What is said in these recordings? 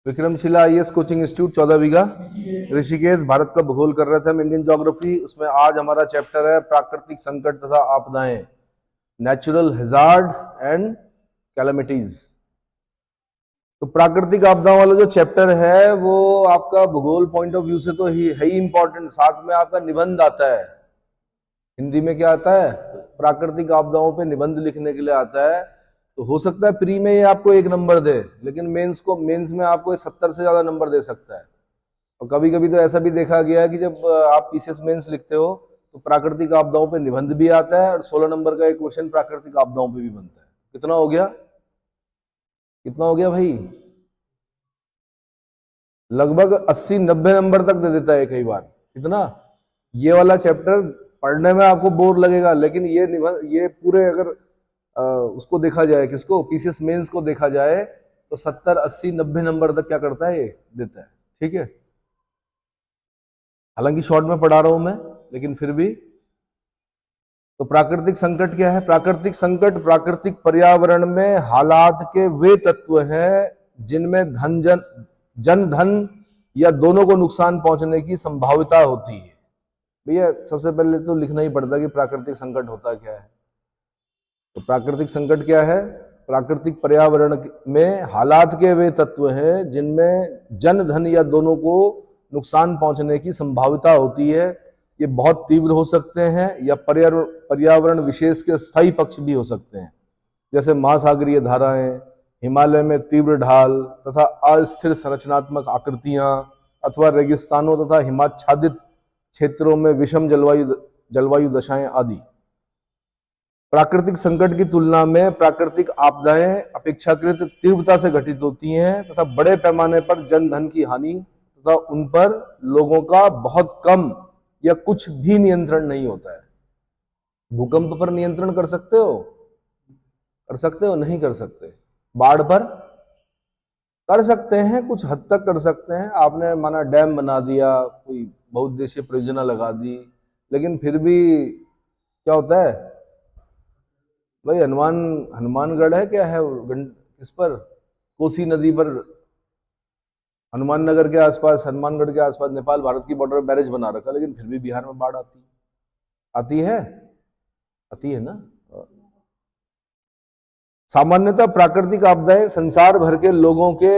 Vikramshila IAS coaching institute 14 बीघा ऋषिकेश भारत का भूगोल कर रहे थे हम, इंडियन ज्योग्राफी। उसमें आज हमारा चैप्टर है प्राकृतिक संकट तथा आपदाएं, नेचुरल हैजार्ड एंड कैलामिटीज। तो प्राकृतिक आपदाओं वाला जो चैप्टर है वो आपका भूगोल पॉइंट ऑफ व्यू से तो है ही इंपॉर्टेंट, साथ में आपका निबंध आता है। हिंदी में क्या आता है? प्राकृतिक आपदाओं पे निबंध लिखने के लिए आता है। तो हो सकता है प्री में ये आपको 1 नंबर दे, लेकिन मेंस में आपको 70 से ज्यादा नंबर दे सकता है। और कभी कभी तो ऐसा भी देखा गया है कि जब आप पीसीएस मेंस लिखते हो तो प्राकृतिक आपदाओं पे निबंध भी आता है और 16 नंबर का एक क्वेश्चन प्राकृतिक आपदाओं पे भी बनता है। कितना हो गया? कितना हो गया भाई? लगभग 80-90 नंबर तक दे देता है कई बार। कितना? ये वाला चैप्टर पढ़ने में आपको बोर लगेगा, लेकिन ये पूरे अगर उसको देखा जाए, किसको? पीसीएस मेंस को देखा जाए तो 70, 80, 90 नंबर तक क्या करता है? ये देता है। ठीक है, हालांकि शॉर्ट में पढ़ा रहा हूं मैं, लेकिन फिर भी। तो प्राकृतिक संकट क्या है? प्राकृतिक संकट प्राकृतिक पर्यावरण में हालात के वे तत्व हैं जिनमें जन धन या दोनों को नुकसान पहुंचने की संभाविता होती है। भैया सबसे पहले तो लिखना ही पड़ता है कि प्राकृतिक संकट होता क्या है। तो प्राकृतिक संकट क्या है? प्राकृतिक पर्यावरण में हालात के वे तत्व हैं जिनमें जन धन या दोनों को नुकसान पहुंचने की संभाविता होती है। ये बहुत तीव्र हो सकते हैं या पर्यावरण विशेष के स्थायी पक्ष भी हो सकते हैं, जैसे महासागरीय धाराएं, हिमालय में तीव्र ढाल तथा अस्थिर संरचनात्मक आकृतियां, अथवा रेगिस्तानों तथा हिमाच्छादित क्षेत्रों में विषम जलवायु दशाएं आदि। प्राकृतिक संकट की तुलना में प्राकृतिक आपदाएं अपेक्षाकृत तीव्रता से घटित होती हैं तथा बड़े पैमाने पर जन धन की हानि तथा उन पर लोगों का बहुत कम या कुछ भी नियंत्रण नहीं होता है। भूकंप पर नियंत्रण कर सकते हो? कर सकते हो? नहीं कर सकते। बाढ़ पर कर सकते हैं, कुछ हद तक कर सकते हैं। आपने माना डैम बना दिया, कोई बहुउद्देशीय परियोजना लगा दी, लेकिन फिर भी क्या होता है भाई? हनुमानगढ़ है क्या है इस पर, कोसी नदी पर, हनुमानगढ़ के आसपास नेपाल भारत की बॉर्डर बैरेज बना रखा, लेकिन फिर भी बिहार में बाढ़ आती है ना। सामान्यतः प्राकृतिक आपदाएं संसार भर के लोगों के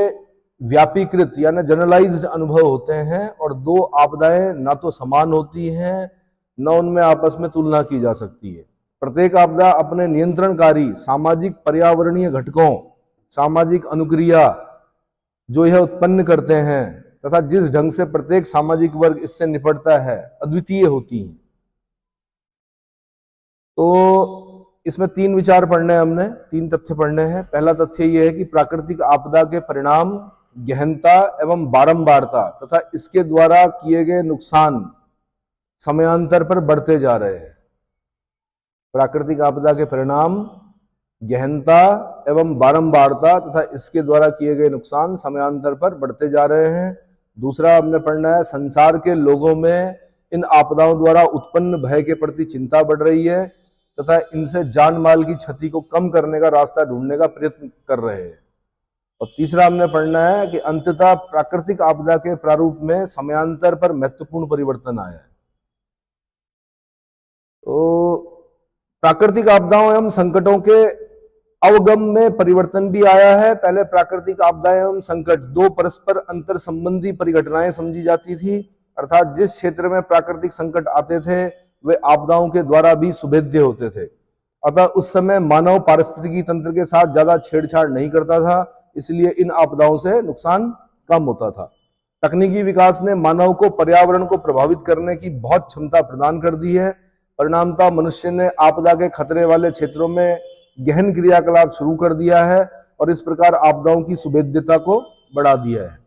व्यापीकृत यानी जनरलाइज्ड अनुभव होते हैं, और दो आपदाएं ना तो समान होती हैं न उनमें आपस में तुलना की जा सकती है। प्रत्येक आपदा अपने नियंत्रणकारी सामाजिक पर्यावरणीय घटकों, सामाजिक अनुक्रिया जो यह उत्पन्न करते हैं तथा जिस ढंग से प्रत्येक सामाजिक वर्ग इससे निपटता है, अद्वितीय होती हैं। तो इसमें 3 विचार पढ़ने हैं हमने, 3 तथ्य पढ़ने हैं। पहला तथ्य यह है कि प्राकृतिक आपदा के परिणाम, गहनता एवं बारंबारता तथा इसके द्वारा किए गए नुकसान समयांतर पर बढ़ते जा रहे हैं। प्राकृतिक आपदा के परिणाम, गहनता एवं बारंबारता तथा इसके द्वारा किए गए नुकसान समयांतर पर बढ़ते जा रहे हैं। दूसरा हमने पढ़ना है, संसार के लोगों में इन आपदाओं द्वारा उत्पन्न भय के प्रति चिंता बढ़ रही है तथा इनसे जान माल की क्षति को कम करने का रास्ता ढूंढने का प्रयत्न कर रहे हैं। और तीसरा हमने पढ़ना है कि अंततः प्राकृतिक आपदा के प्रारूप में समयांतर पर महत्वपूर्ण परिवर्तन आया है। तो प्राकृतिक आपदाओं एवं संकटों के अवगम में परिवर्तन भी आया है। पहले प्राकृतिक आपदाएं एवं संकट 2 परस्पर अंतर संबंधी परिघटनाएं समझी जाती थी, अर्थात जिस क्षेत्र में प्राकृतिक संकट आते थे वे आपदाओं के द्वारा भी सुभेद्य होते थे। अतः उस समय मानव पारिस्थितिकी तंत्र के साथ ज्यादा छेड़छाड़ नहीं करता था, इसलिए इन आपदाओं से नुकसान कम होता था। तकनीकी विकास ने मानव को पर्यावरण को प्रभावित करने की बहुत क्षमता प्रदान कर दी है। परिणामतः मनुष्य ने आपदा के खतरे वाले क्षेत्रों में गहन क्रियाकलाप शुरू कर दिया है और इस प्रकार आपदाओं की सुभेद्यता को बढ़ा दिया है।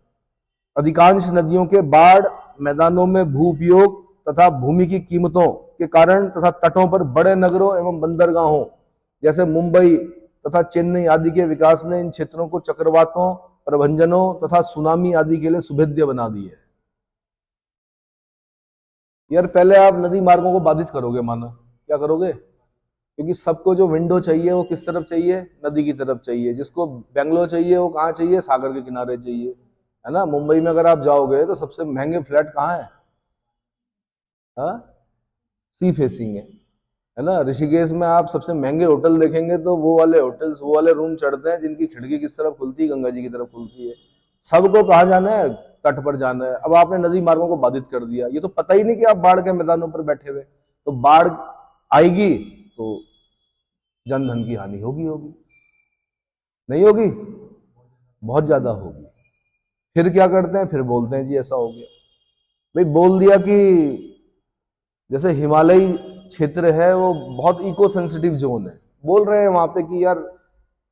अधिकांश नदियों के बाढ़ मैदानों में भू उपयोग तथा भूमि की कीमतों के कारण तथा तटों पर बड़े नगरों एवं बंदरगाहों जैसे मुंबई तथा चेन्नई आदि के विकास ने इन क्षेत्रों को चक्रवातों, प्रभंजनों तथा सुनामी आदि के लिए सुभेद्य बना दी है। यार पहले आप नदी मार्गों को बाधित करोगे, मानो क्या करोगे? क्योंकि सबको जो विंडो चाहिए वो किस तरफ चाहिए? नदी की तरफ चाहिए। जिसको बेंगलोर चाहिए वो कहाँ चाहिए? सागर के किनारे चाहिए। है ना। मुंबई में अगर आप जाओगे तो सबसे महंगे फ्लैट कहाँ है? हाँ, सी फेसिंग है ना। ऋषिकेश में आप सबसे महंगे होटल देखेंगे तो वो वाले होटल्स, वो वाले रूम चढ़ते हैं जिनकी खिड़की किस तरफ खुलती है? गंगा जी की तरफ खुलती है। सबको कहाँ जाना है? तट पर जाना है। अब आपने नदी मार्गों को बाधित कर दिया, ये तो पता ही नहीं कि आप बाढ़ के मैदानों पर बैठे हुए। तो बाढ़ आएगी तो जन धन की हानि होगी, नहीं होगी? बहुत ज्यादा होगी। फिर क्या करते हैं? फिर बोलते हैं जी ऐसा हो गया। भाई बोल दिया कि जैसे हिमालयी क्षेत्र है वो बहुत इको सेंसिटिव जोन है, बोल रहे हैं वहां पे कि यार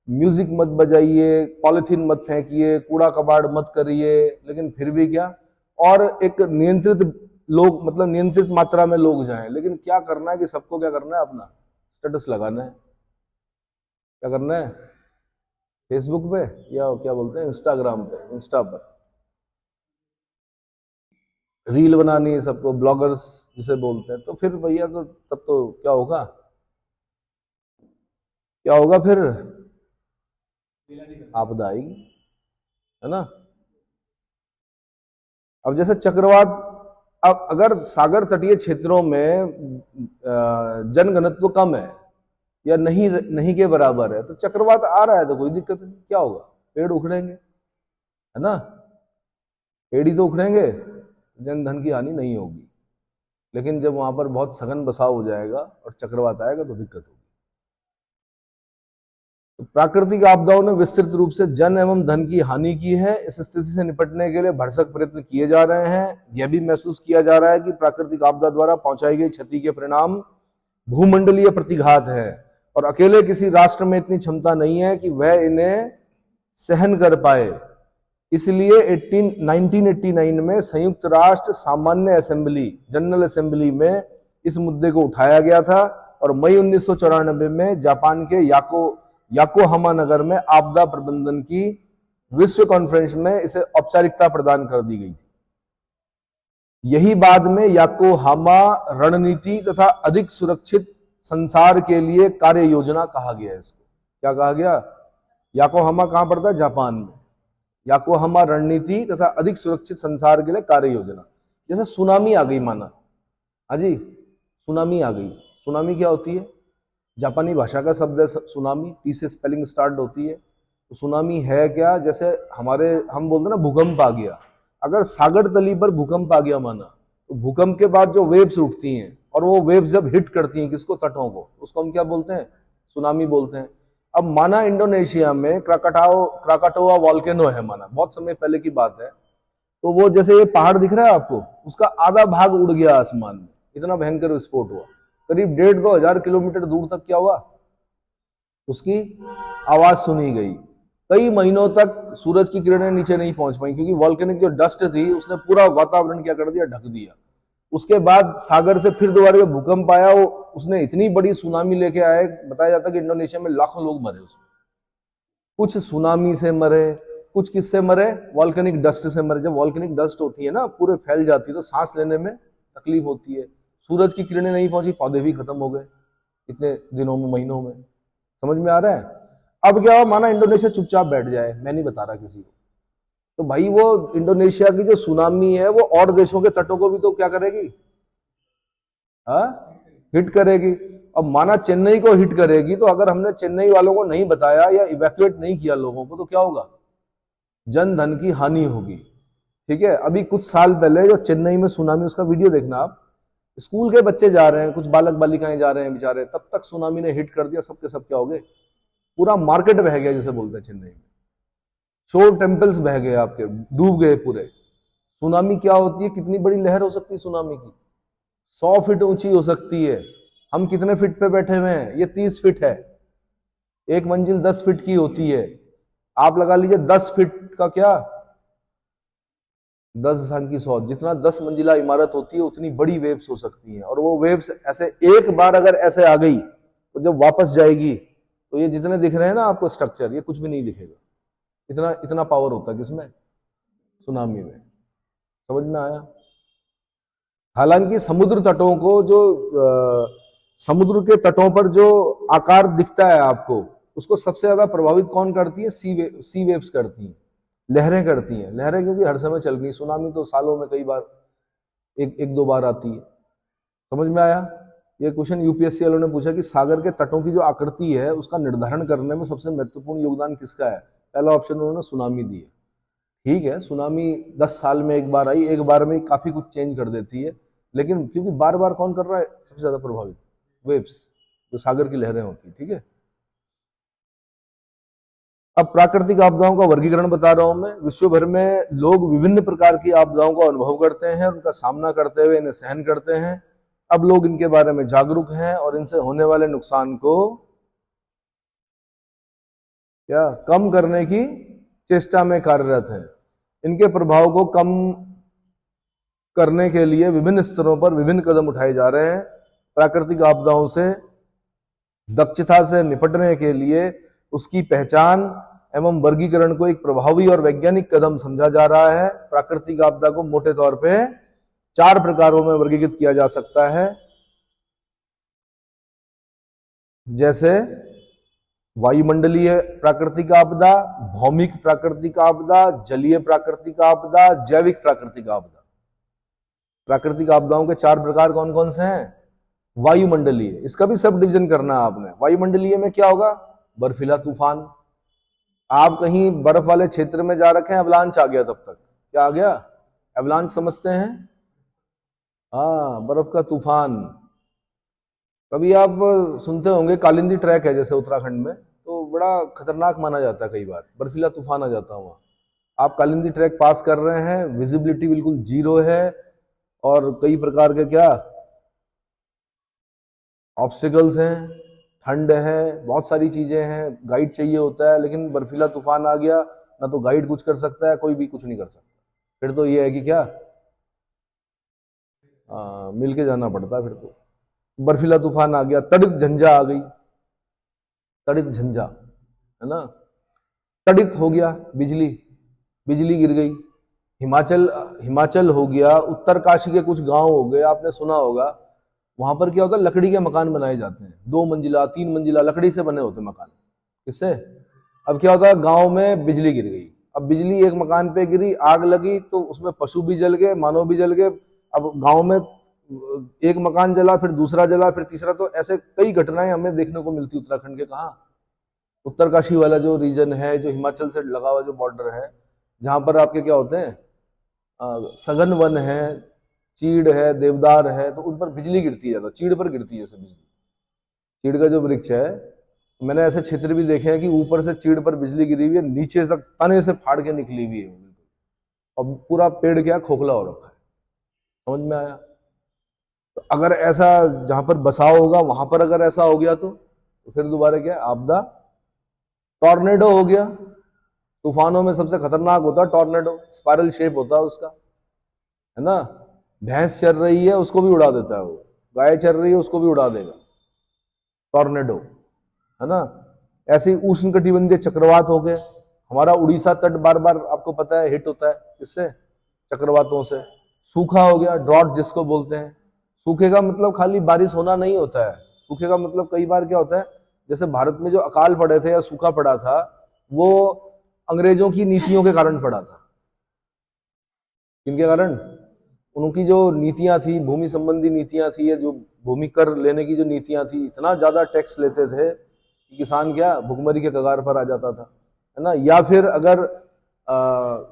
म्यूजिक मत बजाइए, पॉलिथीन मत फेंकिए, कूड़ा कबाड़ मत करिए, लेकिन फिर भी क्या? और एक नियंत्रित लोग, मतलब नियंत्रित मात्रा में लोग जाएं, लेकिन क्या करना है कि सबको क्या करना है? अपना स्टेटस लगाना है। क्या करना है? फेसबुक पे या क्या बोलते हैं, इंस्टाग्राम पे, इंस्टा पर रील बनानी है सबको, ब्लॉगर्स जिसे बोलते हैं। तो फिर भैया तो तब तो क्या होगा? क्या होगा फिर? आपदा आएगी, है ना। अब जैसे चक्रवात, अब अगर सागर तटीय क्षेत्रों में जनघनत्व कम है या नहीं नहीं के बराबर है तो चक्रवात आ रहा है तो कोई दिक्कत नहीं, क्या होगा? पेड़ उखड़ेंगे, है ना। पेड़ ही तो उखड़ेंगे, जन धन की हानि नहीं होगी। लेकिन जब वहां पर बहुत सघन बसाव हो जाएगा और चक्रवात आएगा तो दिक्कत होगी। तो प्राकृतिक आपदाओं ने विस्तृत रूप से जन एवं धन की हानि की है। इस स्थिति से निपटने के लिए भरसक प्रयत्न किए जा रहे हैं। यह भी महसूस किया जा रहा है कि प्राकृतिक आपदा द्वारा पहुंचाई गई क्षति के परिणाम भूमंडलीय प्रतिघात है और अकेले किसी राष्ट्र में इतनी क्षमता नहीं है कि वह इन्हें सहन कर पाए। इसलिए 1989 में संयुक्त राष्ट्र सामान्य असेंबली, जनरल असेंबली में इस मुद्दे को उठाया गया था और मई 1994 में जापान के याकोहामा नगर में आपदा प्रबंधन की विश्व कॉन्फ्रेंस में इसे औपचारिकता प्रदान कर दी गई। यही बाद में याकोहामा रणनीति तथा अधिक सुरक्षित संसार के लिए कार्य योजना कहा गया। इसको क्या कहा गया? याकोहामा कहां पड़ता है? जापान में। याकोहामा रणनीति तथा अधिक सुरक्षित संसार के लिए कार्य योजना। जैसे सुनामी आ गई, माना हाँ जी, सुनामी आ गई। सुनामी क्या होती है? जापानी भाषा का शब्द है सुनामी, टी से स्पेलिंग स्टार्ट होती है। तो सुनामी है क्या? जैसे हम बोलते हैं ना भूकंप आ गया। अगर सागर तली पर भूकंप आ गया माना, तो भूकंप के बाद जो वेव्स उठती हैं और वो वेव्स जब हिट करती हैं किसको? तटों को, उसको हम क्या बोलते हैं? सुनामी बोलते हैं। अब माना इंडोनेशिया में क्राकाटोआ वॉल्केनो है, माना बहुत समय पहले की बात है। तो वो जैसे ये पहाड़ दिख रहा है आपको, उसका आधा भाग उड़ गया आसमान में, इतना भयंकर विस्फोट हुआ। करीब 1,500-2 हजार किलोमीटर दूर तक क्या हुआ? उसकी आवाज सुनी गई। कई महीनों तक सूरज की किरणें नीचे नहीं पहुंच पाई क्योंकि वॉल्केनिक जो डस्ट थी उसने पूरा वातावरण क्या कर दिया? ढक दिया। उसके बाद सागर से फिर दोबारा जब भूकंप आया, उसने इतनी बड़ी सुनामी लेके आए, बताया जाता है कि इंडोनेशिया में लाखों लोग मरे उसमें। कुछ सुनामी से मरे, कुछ किससे मरे? वॉल्केनिक डस्ट से मरे। जब वॉल्केनिक डस्ट होती है ना, पूरे फैल जाती है तो सांस लेने में तकलीफ होती है। सूरज की किरणें नहीं पहुंची, पौधे भी खत्म हो गए इतने दिनों में, महीनों में। समझ में आ रहा है? अब क्या हुआ? माना इंडोनेशिया चुपचाप बैठ जाए, मैं नहीं बता रहा किसी को, तो भाई वो इंडोनेशिया की जो सुनामी है वो और देशों के तटों को भी तो क्या करेगी? हिट करेगी। अब माना चेन्नई को हिट करेगी, तो अगर हमने चेन्नई वालों को नहीं बताया या इवैक्यूएट नहीं किया लोगों को, तो क्या होगा? जन धन की हानि होगी। ठीक है। अभी कुछ साल पहले जो चेन्नई में सुनामी, उसका वीडियो देखना आप, स्कूल के बच्चे जा रहे हैं, कुछ बालक बालिकाएं जा रहे हैं बेचारे, तब तक सुनामी ने हिट कर दिया, सबके सब क्या हो गए? पूरा मार्केट बह गया जिसे बोलते हैं चेन्नई में। शोर टेम्पल्स बह गए आपके, डूब गए पूरे। सुनामी क्या होती है? कितनी बड़ी लहर हो सकती है सुनामी की? 100 फीट ऊंची हो सकती है। हम कितने फीट पे बैठे हुए हैं? ये 30 फीट है। एक मंजिल 10 फीट की होती है। आप लगा लीजिए 10 फीट का क्या, 10 स्थान की 100, जितना 10 मंजिला इमारत होती है उतनी बड़ी वेव्स हो सकती हैं। और वो वेव्स ऐसे एक बार अगर ऐसे आ गई तो जब वापस जाएगी तो ये जितने दिख रहे हैं ना आपको स्ट्रक्चर, ये कुछ भी नहीं दिखेगा। इतना पावर होता है किसमें? सुनामी में। समझ में आया? हालांकि समुद्र तटों को, जो समुद्र के तटों पर जो आकार दिखता है आपको, उसको सबसे ज्यादा प्रभावित कौन करती है? सी वेव्स करती हैं। लहरें करती हैं, लहरें क्योंकि हर समय चल रही, सुनामी तो सालों में कई बार एक दो बार आती है। समझ में आया? ये क्वेश्चन यूपीएससी वालों ने पूछा कि सागर के तटों की जो आकृति है उसका निर्धारण करने में सबसे महत्वपूर्ण योगदान किसका है? पहला ऑप्शन उन्होंने सुनामी दिया। ठीक है, सुनामी 10 साल में एक बार आई, एक बार में काफी कुछ चेंज कर देती है, लेकिन क्योंकि बार बार कौन कर रहा है सबसे ज्यादा प्रभावित? वेव्स, जो सागर की लहरें होती है। ठीक है, अब प्राकृतिक आपदाओं का वर्गीकरण बता रहा हूं मैं। विश्व भर में लोग विभिन्न प्रकार की आपदाओं का अनुभव करते हैं, उनका सामना करते हुए इन्हें सहन करते हैं। अब लोग इनके बारे में जागरूक हैं और इनसे होने वाले नुकसान को क्या कम करने की चेष्टा में कार्यरत हैं। इनके प्रभाव को कम करने के लिए विभिन्न स्तरों पर विभिन्न कदम उठाए जा रहे हैं। प्राकृतिक आपदाओं से दक्षता से निपटने के लिए उसकी पहचान एवं वर्गीकरण को एक प्रभावी और वैज्ञानिक कदम समझा जा रहा है। प्राकृतिक आपदा को मोटे तौर पे 4 प्रकारों में वर्गीकृत किया जा सकता है, जैसे वायुमंडलीय प्राकृतिक आपदा, भौमिक प्राकृतिक आपदा, जलीय प्राकृतिक आपदा, जैविक प्राकृतिक आपदा। प्राकृतिक आपदाओं के 4 प्रकार कौन कौन से हैं? वायुमंडलीय, इसका भी सब डिवीजन करना है आपने। वायुमंडलीय में क्या होगा? बर्फीला तूफान। आप कहीं बर्फ वाले क्षेत्र में जा रखे हैं, एवलांच आ गया, तब तक क्या आ गया? एवलांच समझते हैं? हाँ, बर्फ का तूफान। कभी आप सुनते होंगे कालिंदी ट्रैक है जैसे उत्तराखंड में, तो बड़ा खतरनाक माना जाता है, कई बार बर्फीला तूफान आ जाता है वहां। आप कालिंदी ट्रैक पास कर रहे हैं, विजिबिलिटी बिल्कुल 0 है और कई प्रकार के क्या ऑब्स्टिकल्स हैं, ठंड है, बहुत सारी चीजें हैं, गाइड चाहिए होता है, लेकिन बर्फीला तूफान आ गया, ना तो गाइड कुछ कर सकता है, कोई भी कुछ नहीं कर सकता। फिर तो ये है कि क्या मिल के जाना पड़ता है। फिर तो बर्फीला तूफान आ गया, तड़ित झंझा आ गई, तड़ित झंझा है ना, तड़ित हो गया, बिजली गिर गई। हिमाचल हो गया, उत्तरकाशी के कुछ गांव हो गए, आपने सुना होगा, वहां पर क्या होता है, लकड़ी के मकान बनाए जाते हैं, 2 मंजिला 3 मंजिला लकड़ी से बने होते मकान। किससे? अब क्या होता है, गांव में बिजली गिर गई, अब बिजली एक मकान पे गिरी, आग लगी, तो उसमें पशु भी जल गए, मानव भी जल गए। अब गांव में एक मकान जला, फिर दूसरा जला, फिर तीसरा, तो ऐसे कई घटनाएं हमें देखने को मिलती उत्तराखंड के। कहा? उत्तरकाशी वाला जो रीजन है, जो हिमाचल से लगा हुआ जो बॉर्डर है, जहां पर आपके क्या होते हैं, सघन वन है, चीड़ है, देवदार है, तो उन पर बिजली गिरती है ज्यादा, चीड़ पर गिरती है जैसे बिजली। चीड़ का जो वृक्ष है, मैंने ऐसे क्षेत्र भी देखे हैं कि ऊपर से चीड़ पर बिजली गिरी हुई है, नीचे तक तने से फाड़ के निकली हुई है, और पूरा पेड़ क्या खोखला हो रखा है। समझ में आया? तो अगर ऐसा जहां पर बसाव होगा वहां पर अगर ऐसा हो गया तो फिर दोबारा क्या आपदा? टॉर्नेडो हो गया। तूफानों में सबसे खतरनाक होता है टॉर्नेडो, स्पाइरल शेप होता है उसका, है ना। भैंस चल रही है उसको भी उड़ा देता है वो, गाय चल रही है उसको भी उड़ा देगा टॉर्नेडो, है ना। ऐसे ही उष्णकटिबंधीय चक्रवात हो गए। हमारा उड़ीसा तट बार बार आपको पता है हिट होता है किससे? चक्रवातों से। सूखा हो गया, ड्रॉट जिसको बोलते हैं। सूखे का मतलब खाली बारिश होना नहीं होता है, सूखे का मतलब कई बार क्या होता है, जैसे भारत में जो अकाल पड़े थे या सूखा पड़ा था, वो अंग्रेजों की नीतियों के कारण पड़ा था। किनके कारण? उनकी जो नीतियां थी, भूमि संबंधी नीतियां थी, या जो भूमि कर लेने की जो नीतियां थी, इतना ज्यादा टैक्स लेते थे कि किसान क्या भुखमरी के कगार पर आ जाता था, है ना। या फिर अगर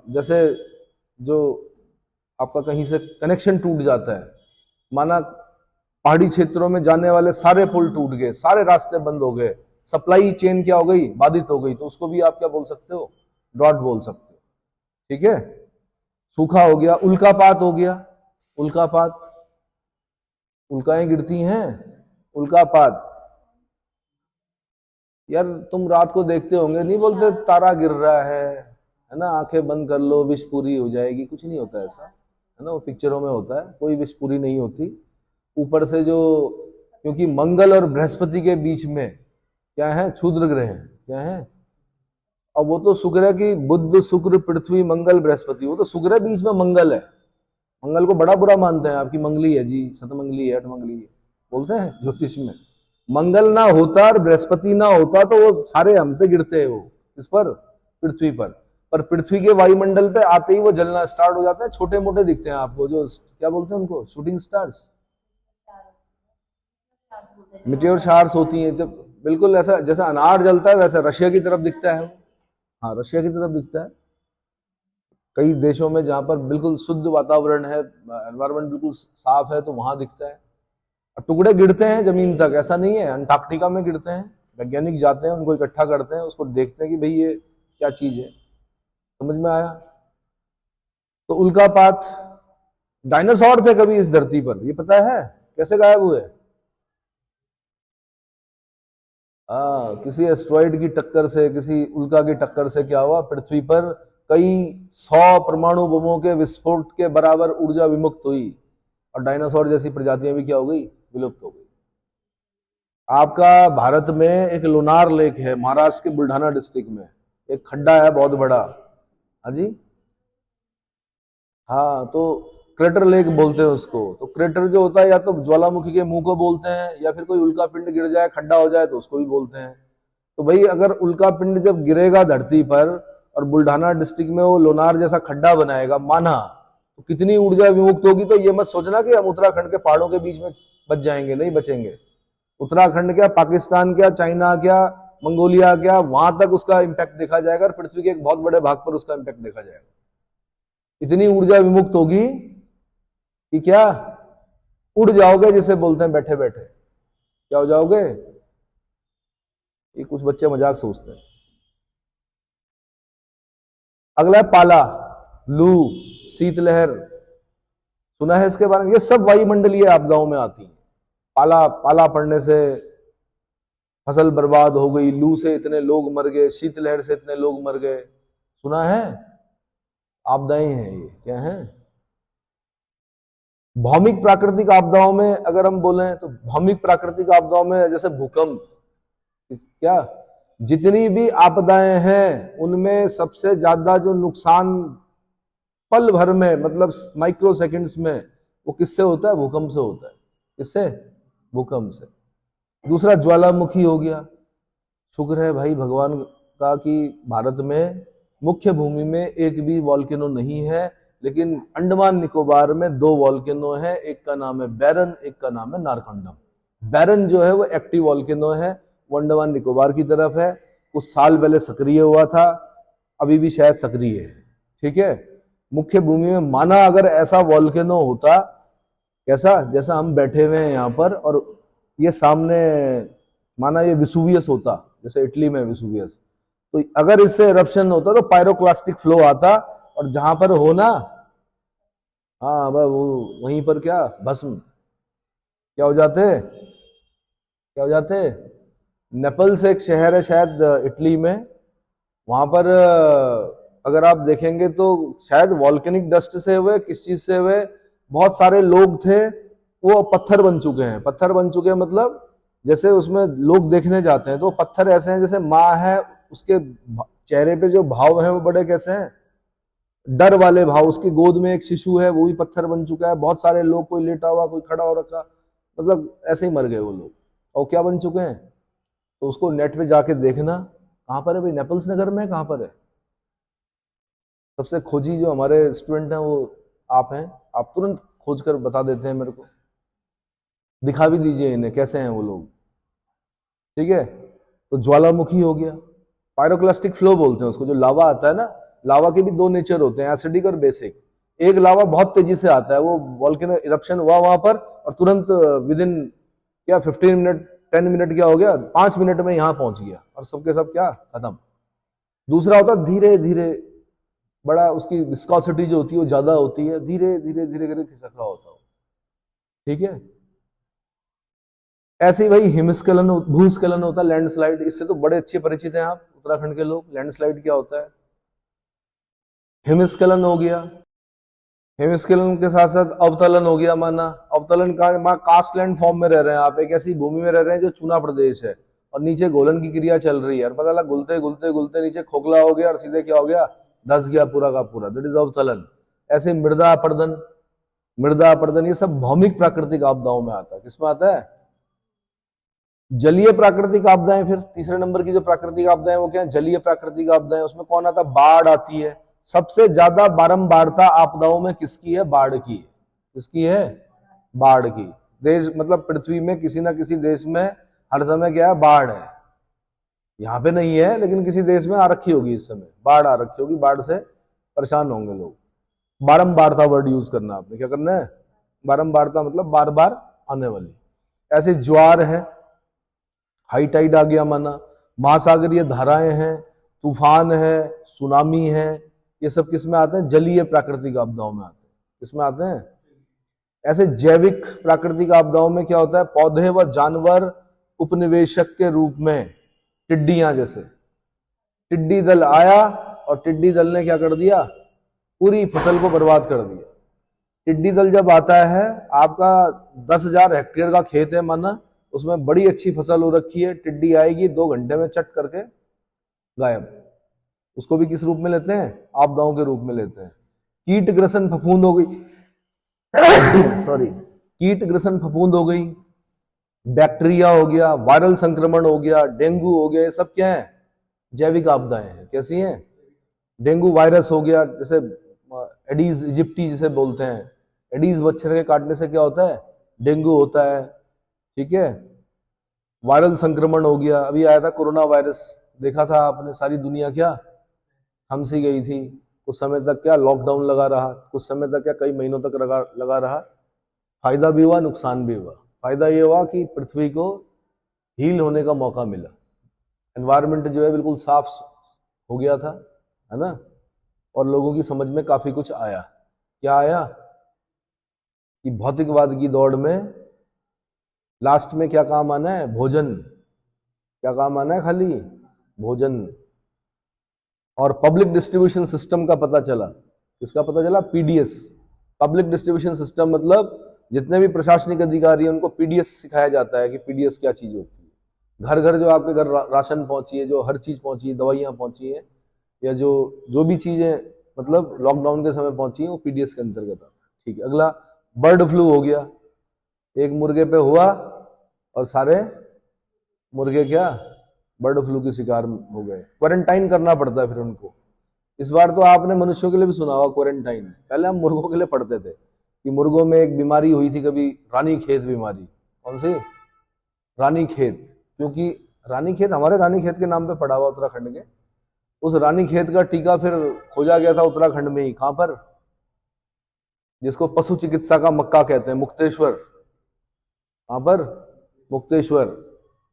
जैसे जो आपका कहीं से कनेक्शन टूट जाता है, माना पहाड़ी क्षेत्रों में जाने वाले सारे पुल टूट गए, सारे रास्ते बंद हो गए, सप्लाई चेन क्या हो गई, बाधित हो गई, तो उसको भी आप क्या बोल सकते हो? ड्रॉट बोल सकते हो। ठीक है। सूखा हो गया, उल्कापात हो गया। उल्कापात, उल्काएं गिरती हैं, उल्कापात। यार तुम रात को देखते होंगे, नहीं बोलते तारा गिर रहा है ना, आंखें बंद कर लो विश पूरी हो जाएगी, कुछ नहीं होता ऐसा, है ना। वो पिक्चरों में होता है, कोई विश पूरी नहीं होती। ऊपर से जो, क्योंकि मंगल और बृहस्पति के बीच में क्या है, क्षुद्र ग्रह है, क्या है, और वो तो शुक्र है कि बुध शुक्र पृथ्वी मंगल बृहस्पति, वो तो शुक्र है, बीच में मंगल है। मंगल को बड़ा बुरा मानते हैं, आपकी मंगली है जी, शतमंगली है, अठमंगली है, बोलते हैं ज्योतिष में। मंगल ना होता और बृहस्पति ना होता तो वो सारे हम पे गिरते हैं, वो इस पर, पृथ्वी पर। पर पृथ्वी के वायुमंडल पे आते ही वो जलना स्टार्ट हो जाता है। छोटे मोटे दिखते हैं आपको, जो क्या बोलते हैं उनको, शूटिंग स्टार्स, मिटेवर शार्स होती हैं। जब बिल्कुल ऐसा जैसा अनार जलता है वैसा रशिया की तरफ दिखता है। हाँ, रशिया की तरफ दिखता है। कई देशों में जहां पर बिल्कुल शुद्ध वातावरण है, एनवायरमेंट बिल्कुल साफ है, तो वहां दिखता है। और टुकड़े गिरते हैं जमीन तक, ऐसा नहीं है, अंटार्कटिका में गिरते हैं। वैज्ञानिक जाते हैं, उनको इकट्ठा करते हैं, उसको देखते हैं कि भाई ये क्या चीज है। समझ में आया? तो उल्कापात, डायनासोर थे कभी इस धरती पर, ये पता है कैसे गायब हुए? किसी एस्ट्रॉइड की टक्कर से, किसी उल्का की टक्कर से क्या हुआ, पृथ्वी पर कई 100 परमाणु बमों के विस्फोट के बराबर ऊर्जा विमुक्त हुई, और डायनासोर जैसी प्रजातियां भी क्या हो गई, विलुप्त हो गई। आपका भारत में एक लोनार लेक है, महाराष्ट्र के बुल्ढाना डिस्ट्रिक्ट में एक खड्डा है बहुत बड़ा। हाँ जी, हाँ, तो क्रेटर लेक बोलते हैं उसको। तो क्रेटर जो होता है, या तो ज्वालामुखी के मुंह को बोलते हैं, या फिर कोई उल्का पिंड गिर जाए, खड्डा हो जाए, तो उसको भी बोलते हैं। तो भाई अगर उल्का पिंड जब गिरेगा धरती पर और बुल्ढाना डिस्ट्रिक्ट में वो लोनार जैसा खड्डा बनाएगा, माना, तो कितनी ऊर्जा विमुक्त होगी। तो ये मत सोचना कि हम उत्तराखंड के पहाड़ों के बीच में बच जाएंगे, नहीं बचेंगे। उत्तराखंड क्या, पाकिस्तान क्या, चाइना क्या, मंगोलिया क्या, वहां तक उसका इम्पैक्ट देखा जाएगा, और पृथ्वी के एक बहुत बड़े भाग पर उसका इम्पैक्ट देखा जाएगा। इतनी ऊर्जा विमुक्त होगी कि क्या, उड़ जाओगे, जिसे बोलते हैं बैठे बैठे। क्या हो जाओगे? ये कुछ बच्चे मजाक सोचते हैं। अगला है पाला, लू, शीतलहर, सुना है इसके बारे में? ये सब वायुमंडलीय आपदाओं में आती है। पाला पड़ने से फसल बर्बाद हो गई, लू से इतने लोग मर गए, शीतलहर से इतने लोग मर गए, सुना है? आपदाएं हैं ये, क्या है? भौमिक प्राकृतिक आपदाओं में अगर हम बोलें तो भौमिक प्राकृतिक आपदाओं में जैसे भूकंप, क्या, जितनी भी आपदाएं हैं उनमें सबसे ज्यादा जो नुकसान पल भर में, मतलब माइक्रो सेकंड्स में, वो किससे होता है? भूकंप से होता है। किससे? भूकंप से। दूसरा ज्वालामुखी हो गया। शुक्र है भाई भगवान का कि भारत में मुख्य भूमि में एक भी वॉल्केनो नहीं है, लेकिन अंडमान निकोबार में 2 वॉल्केनो है, एक का नाम है बैरन, एक का नाम है नारकंडम। बैरन जो है वो एक्टिव वॉल्केनो है, वो अंडमान निकोबार की तरफ है, कुछ साल पहले सक्रिय हुआ था, अभी भी शायद सक्रिय है। ठीक है, मुख्य भूमि में माना अगर ऐसा वॉल्केनो होता, कैसा, जैसा हम बैठे हुए हैं यहाँ पर, और ये सामने माना ये विसुवियस होता, जैसे इटली में विसुवियस, तो अगर इससे इरप्शन होता तो पायरोक्लास्टिक फ्लो आता, और जहां पर हो ना, हाँ वो वहीं पर क्या, भस्म, क्या हो जाते, क्या हो जाते। नेपल्स एक शहर है शायद इटली में, वहां पर अगर आप देखेंगे तो शायद वॉल्केनिक डस्ट से हुए, किस चीज से हुए, बहुत सारे लोग थे, वो पत्थर बन चुके हैं। पत्थर बन चुके हैं मतलब जैसे उसमें लोग देखने जाते हैं तो पत्थर ऐसे हैं जैसे माँ है, उसके चेहरे पे जो भाव हैं वो बड़े कैसे हैं, डर वाले भाव। उसकी गोद में एक शिशु है, वो भी पत्थर बन चुका है। बहुत सारे लोग, कोई लेटा हुआ, कोई खड़ा हो रखा, मतलब ऐसे ही मर गए वो लोग। और क्या बन चुके हैं, तो उसको नेट पे जाके देखना, कहां पर है भाई, नेपल्स नगर में, कहां पर है। सबसे खोजी जो हमारे स्टूडेंट हैं वो आप हैं, आप तुरंत खोज कर बता देते हैं मेरे को, दिखा भी दीजिए इन्हें कैसे हैं वो लोग। ठीक है, तो ज्वालामुखी हो गया, पायरोक्लास्टिक फ्लो बोलते हैं उसको, जो लावा आता है ना, लावा के भी 2 नेचर होते हैं, एसिडिक और बेसिक। एक लावा बहुत तेजी से आता है, वो वॉल्केनो इरप्शन हुआ वहां पर, और तुरंत विद इन क्या 15 मिनट 10 मिनट क्या हो गया, 5 मिनट में यहां पहुंच गया, और सबके सब क्या, खत्म। दूसरा होता है धीरे धीरे, बड़ा उसकी विस्कोसिटी जो होती है वो ज्यादा होती है, धीरे धीरे धीरे धीरे खिसक रहा होता है। ठीक है, ऐसे ही भाई हिमस्खलन, भूस्खलन होता है, लैंडस्लाइड, इससे तो बड़े अच्छे परिचित हैं आप उत्तराखंड के लोग। लैंडस्लाइड क्या होता है, हिमस्खलन हो गया, हिमस्खलन के साथ साथ अवतलन हो गया। माना अवतलन का कास्टलैंड फॉर्म में रह रहे हैं आप, एक ऐसी भूमि में रह रहे हैं जो चूना प्रदेश है, और नीचे गोलन की क्रिया चल रही है, और पता लगा गुलते गुलते गुलते नीचे खोखला हो गया, और सीधे क्या हो गया, धस गया पूरा का पूरा, दैट इज अवतलन। ऐसे मृदा अपरदन, मृदा अपरदन, ये सब भौमिक प्राकृतिक आपदाओं में आता है। किसमें आता है? जलीय प्राकृतिक आपदाएं, फिर तीसरे नंबर की जो प्राकृतिक आपदाएं वो क्या है? जलीय प्राकृतिक आपदाएं। उसमें कौन आता? बाढ़ आती है। सबसे ज्यादा बारंबारता आपदाओं में किसकी है? बाढ़ की है। किसकी है? बाढ़ की। देश मतलब पृथ्वी में किसी ना किसी देश में हर समय क्या है? बाढ़ है। यहाँ पे नहीं है लेकिन किसी देश में आ रखी होगी, इस समय बाढ़ आ रखी होगी, बाढ़ से परेशान होंगे लोग। बारंबारता वर्ड यूज करना, आपने क्या करना है? बारंबारता मतलब बार बार आने वाली। ऐसे ज्वार है, हाई टाइड आ गया माना, महासागरीय धाराएं हैं, तूफान है, सुनामी है, ये सब किस में आते हैं? जलीय प्राकृतिक आपदाओं में आते हैं। किसमें आते हैं? ऐसे जैविक प्राकृतिक आपदाओं में क्या होता है? पौधे व जानवर उपनिवेशक के रूप में, टिड्डियां जैसे, टिड्डी दल आया और टिड्डी दल ने क्या कर दिया? पूरी फसल को बर्बाद कर दिया। टिड्डी दल जब आता है, आपका 10,000 हेक्टेयर का खेत है माना, उसमें बड़ी अच्छी फसल हो रखी है, टिड्डी आएगी 2 घंटे में चट करके गायब। उसको भी किस रूप में लेते हैं? आपदाओं के रूप में लेते हैं। कीट ग्रसन फफूंद हो गई सॉरी, कीट ग्रसन फफूंद हो गई, बैक्टीरिया हो गया, वायरल संक्रमण हो गया, डेंगू हो गया, ये सब क्या है? जैविक आपदाएं हैं। कैसी हैं? डेंगू वायरस हो गया, जैसे एडीज इजिप्टी जिसे बोलते हैं, एडीज मच्छर के काटने से क्या होता है? डेंगू होता है। ठीक है, वायरल संक्रमण हो गया, अभी आया था कोरोना वायरस, देखा था आपने, सारी दुनिया क्या थमसी गई थी। कुछ समय तक क्या लॉकडाउन लगा रहा, कुछ समय तक क्या कई महीनों तक लगा रहा। फायदा भी हुआ, नुकसान भी हुआ। फायदा ये हुआ कि पृथ्वी को हील होने का मौका मिला, एनवायरनमेंट जो है बिल्कुल साफ हो गया था, है ना, और लोगों की समझ में काफी कुछ आया। क्या आया? कि भौतिकवाद की दौड़ में लास्ट में क्या काम आना है? भोजन। क्या काम आना है? खाली भोजन। और पब्लिक डिस्ट्रीब्यूशन सिस्टम का पता चला। किसका पता चला? PDS, public distribution system. मतलब जितने भी प्रशासनिक अधिकारी हैं उनको पीडीएस सिखाया जाता है कि पीडीएस क्या चीज होती है। घर घर जो आपके घर राशन पहुंची है, जो हर चीज पहुंची है, दवाइयां पहुंची है, या जो भी चीजें मतलब लॉकडाउन के समय पहुंची है, वो पीडीएस के अंतर्गत आता है। ठीक है, अगला बर्ड फ्लू हो गया, एक मुर्गे पे हुआ और सारे मुर्गे क्या बर्ड फ्लू के शिकार हो गए। क्वारंटाइन करना पड़ता है फिर उनको। इस बार तो आपने मनुष्यों के लिए भी सुना होगा क्वारंटाइन, पहले हम मुर्गों के लिए पढ़ते थे कि मुर्गों में एक बीमारी हुई थी कभी, रानीखेत बीमारी। कौन सी? रानीखेत। क्योंकि रानीखेत हमारे रानीखेत के नाम पे पड़ा हुआ उत्तराखंड के, उस रानीखेत का टीका फिर खोजा गया था उत्तराखंड में ही। कहां पर? जिसको पशु चिकित्सा का मक्का कहते हैं, मुक्तेश्वर। कहां पर? मुक्तेश्वर।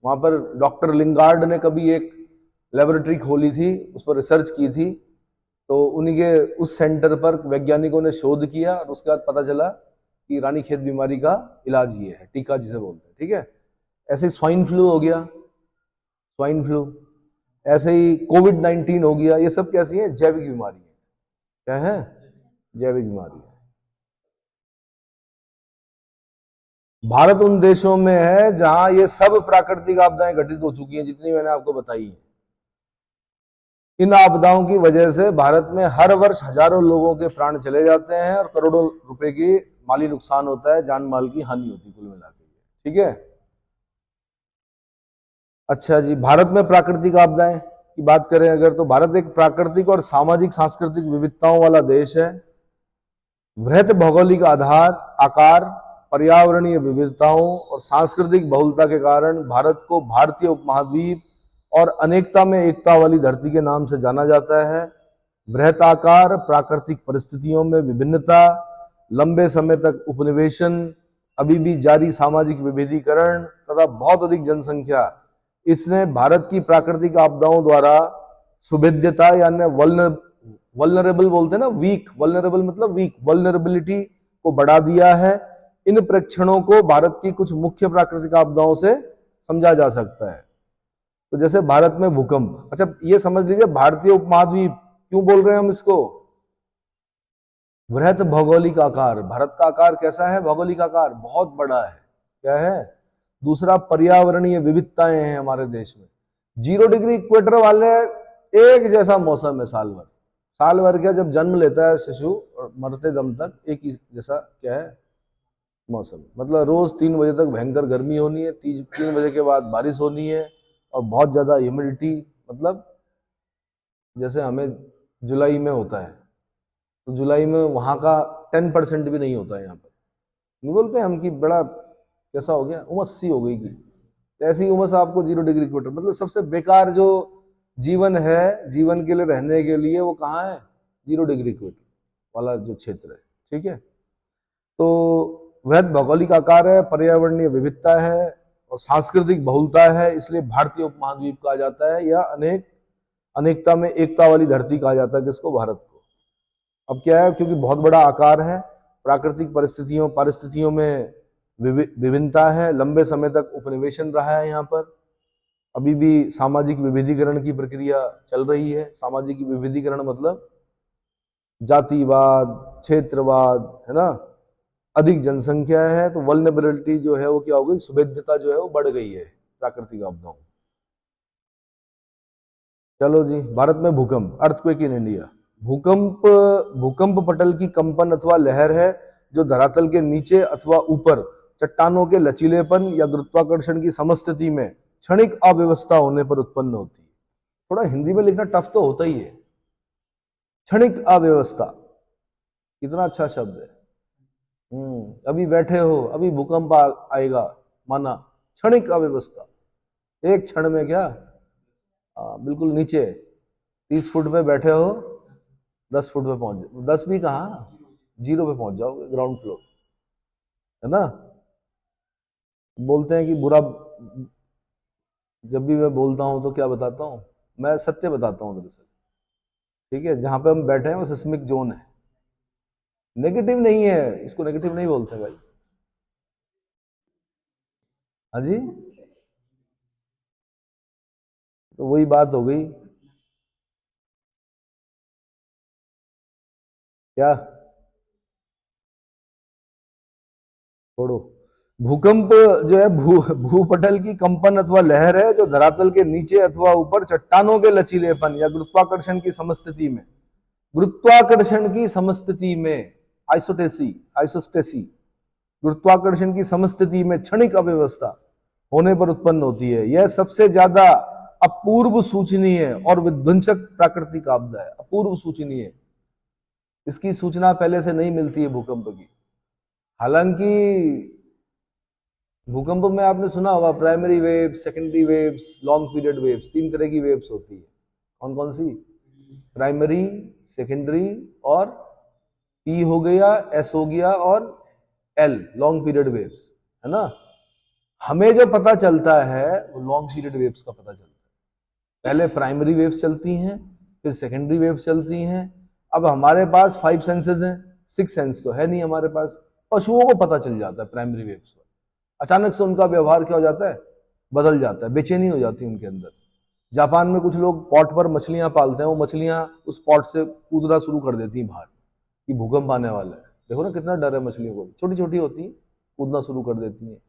वहां पर डॉक्टर लिंगार्ड ने कभी एक लेबोरेटरी खोली थी, उस पर रिसर्च की थी, तो उन्हीं के उस सेंटर पर वैज्ञानिकों ने शोध किया और उसके बाद पता चला कि रानीखेत बीमारी का इलाज ये है, टीका जिसे बोलते हैं। ठीक है, ऐसे स्वाइन फ्लू हो गया, स्वाइन फ्लू, ऐसे ही कोविड-19 हो गया। ये सब कैसी है? जैविक बीमारी है। क्या है? जैविक बीमारी है। भारत उन देशों में है जहां ये सब प्राकृतिक आपदाएं घटित हो चुकी हैं, जितनी मैंने आपको बताई है। इन आपदाओं की वजह से भारत में हर वर्ष हजारों लोगों के प्राण चले जाते हैं और करोड़ों रुपए की माली नुकसान होता है, जान माल की हानि होती है कुल मिला के। ठीक है, अच्छा जी, भारत में प्राकृतिक आपदाएं की बात करें अगर, तो भारत एक प्राकृतिक और सामाजिक सांस्कृतिक विविधताओं वाला देश है। वृहत भौगोलिक आकार, पर्यावरणीय विविधताओं और सांस्कृतिक बहुलता के कारण भारत को भारतीय उपमहाद्वीप और अनेकता में एकता वाली धरती के नाम से जाना जाता है। वृहत आकार, प्राकृतिक परिस्थितियों में विभिन्नता, लंबे समय तक उपनिवेशन, अभी भी जारी सामाजिक विभेदीकरण तथा बहुत अधिक जनसंख्या, इसने भारत की प्राकृतिक आपदाओं द्वारा सुभेद्यता यानी वल्नरेबल बोलते हैं ना, वीक, वल्नरेबल मतलब वीक, वल्नरेबिलिटी को बढ़ा दिया है। इन प्रेक्षणों को भारत की कुछ मुख्य प्राकृतिक आपदाओं से समझा जा सकता है। तो जैसे भारत में भूकंप, अच्छा ये समझ लीजिए भारतीय उपमहाद्वीप क्यों बोल रहे हैं हम इसको? वृहत भौगोलिक आकार, भारत का आकार कैसा है? भौगोलिक आकार बहुत बड़ा है। क्या है? दूसरा, पर्यावरणीय विविधताएं हैं हमारे देश में। 0 डिग्री इक्वेटर वाले एक जैसा मौसम है साल भर। साल भर क्या, जब जन्म लेता है शिशु और मरते दम तक एक ही जैसा क्या है मौसम मतलब रोज 3 बजे तक भयंकर गर्मी होनी है, 3 बजे के बाद बारिश होनी है, और बहुत ज्यादा ह्यूमिडिटी, मतलब जैसे हमें जुलाई में होता है, तो जुलाई में वहां का 10% भी नहीं होता है यहाँ पर। नहीं बोलते हम कि बड़ा कैसा हो गया, उमस सी हो गई कि, ऐसी उमस आपको 0 डिग्री इक्वेटर, मतलब सबसे बेकार जो जीवन है, जीवन के लिए रहने के लिए, वो कहाँ है? 0 डिग्री इक्वेटर वाला जो क्षेत्र है। ठीक है, तो वृहद भौगोलिक आकार है, पर्यावरणीय विविधता है और सांस्कृतिक बहुलता है, इसलिए भारतीय उपमहाद्वीप कहा जाता है, या अनेकता में एकता वाली धरती कहा जाता है किसको? भारत को। अब क्या है, क्योंकि बहुत बड़ा आकार है, प्राकृतिक परिस्थितियों में विभिन्नता है, लंबे समय तक उपनिवेशन रहा है यहाँ पर, अभी भी सामाजिक विविधीकरण की प्रक्रिया चल रही है। सामाजिक विविधीकरण मतलब जातिवाद, क्षेत्रवाद, है ना, अधिक जनसंख्या है तो वल्नरेबिलिटी जो है वो क्या हो गई, सुभेद्यता जो है वो बढ़ गई है प्राकृतिक आपदाओं। चलो जी, भारत में भूकंप, अर्थक्वेक इन इंडिया। भूकंप पटल की कंपन अथवा लहर है जो धरातल के नीचे अथवा ऊपर चट्टानों के लचीलेपन या गुरुत्वाकर्षण की समस्थिति में क्षणिक अव्यवस्था होने पर उत्पन्न होती है। थोड़ा हिंदी में लिखना टफ तो होता ही है। क्षणिक अव्यवस्था कितना अच्छा शब्द है। अभी बैठे हो, अभी भूकंप आएगा, माना क्षणिक अव्यवस्था, एक क्षण में क्या, बिल्कुल नीचे 30 फुट पे बैठे हो, 10 फुट पे पहुंच, 10 भी कहाँ, 0 पे पहुंच जाओगे, ग्राउंड फ्लोर, है ना। बोलते हैं कि बुरा, जब भी मैं बोलता हूं तो क्या बताता हूं, मैं सत्य बताता हूं दरअसल। ठीक है, जहां पे हम बैठे हैं वो सिस्मिक जोन है, नेगेटिव नहीं है, इसको नेगेटिव नहीं बोलते भाई। हाँ जी, तो वही बात हो गई क्या, छोड़ो। भूकंप जो है भूपटल की कंपन अथवा लहर है जो धरातल के नीचे अथवा ऊपर चट्टानों के लचीलेपन या गुरुत्वाकर्षण की समस्थिति में आइसोस्टेसी गुरुत्वाकर्षण की समस्थिति में क्षणिक अव्यवस्था होने पर उत्पन्न होती है। यह सबसे ज्यादा अपूर्व सूचनीय और विध्वंसक प्राकृतिक आपदा है। अपूर्व सूचनीय, इसकी सूचना पहले से नहीं मिलती है भूकंप की। हालांकि भूकंप में आपने सुना होगा primary waves, secondary waves, long period waves, 3 तरह की वेव्स होती है। कौन कौन सी? प्राइमरी, सेकेंडरी और पी हो गया, एस हो गया और एल, लॉन्ग पीरियड वेव्स, है ना। हमें जो पता चलता है वो लॉन्ग पीरियड वेव्स का पता चलता है। पहले प्राइमरी वेव्स चलती हैं, फिर सेकेंडरी वेव्स चलती हैं। अब हमारे पास 5 सेंसेस हैं, 6 सेंस तो है नहीं हमारे पास। पशुओं को पता चल जाता है प्राइमरी वेव्स पर, अचानक से उनका व्यवहार क्या हो जाता है, बदल जाता है, बेचैनी हो जाती है उनके अंदर। जापान में कुछ लोग पॉट पर मछलियां पालते हैं, वो मछलियां उस पॉट से कूदना शुरू कर देती हैं बाहर कि भूकंप आने वाला है। देखो ना कितना डर है मछलियों को, छोटी छोटी होती है, कूदना शुरू कर देती हैं।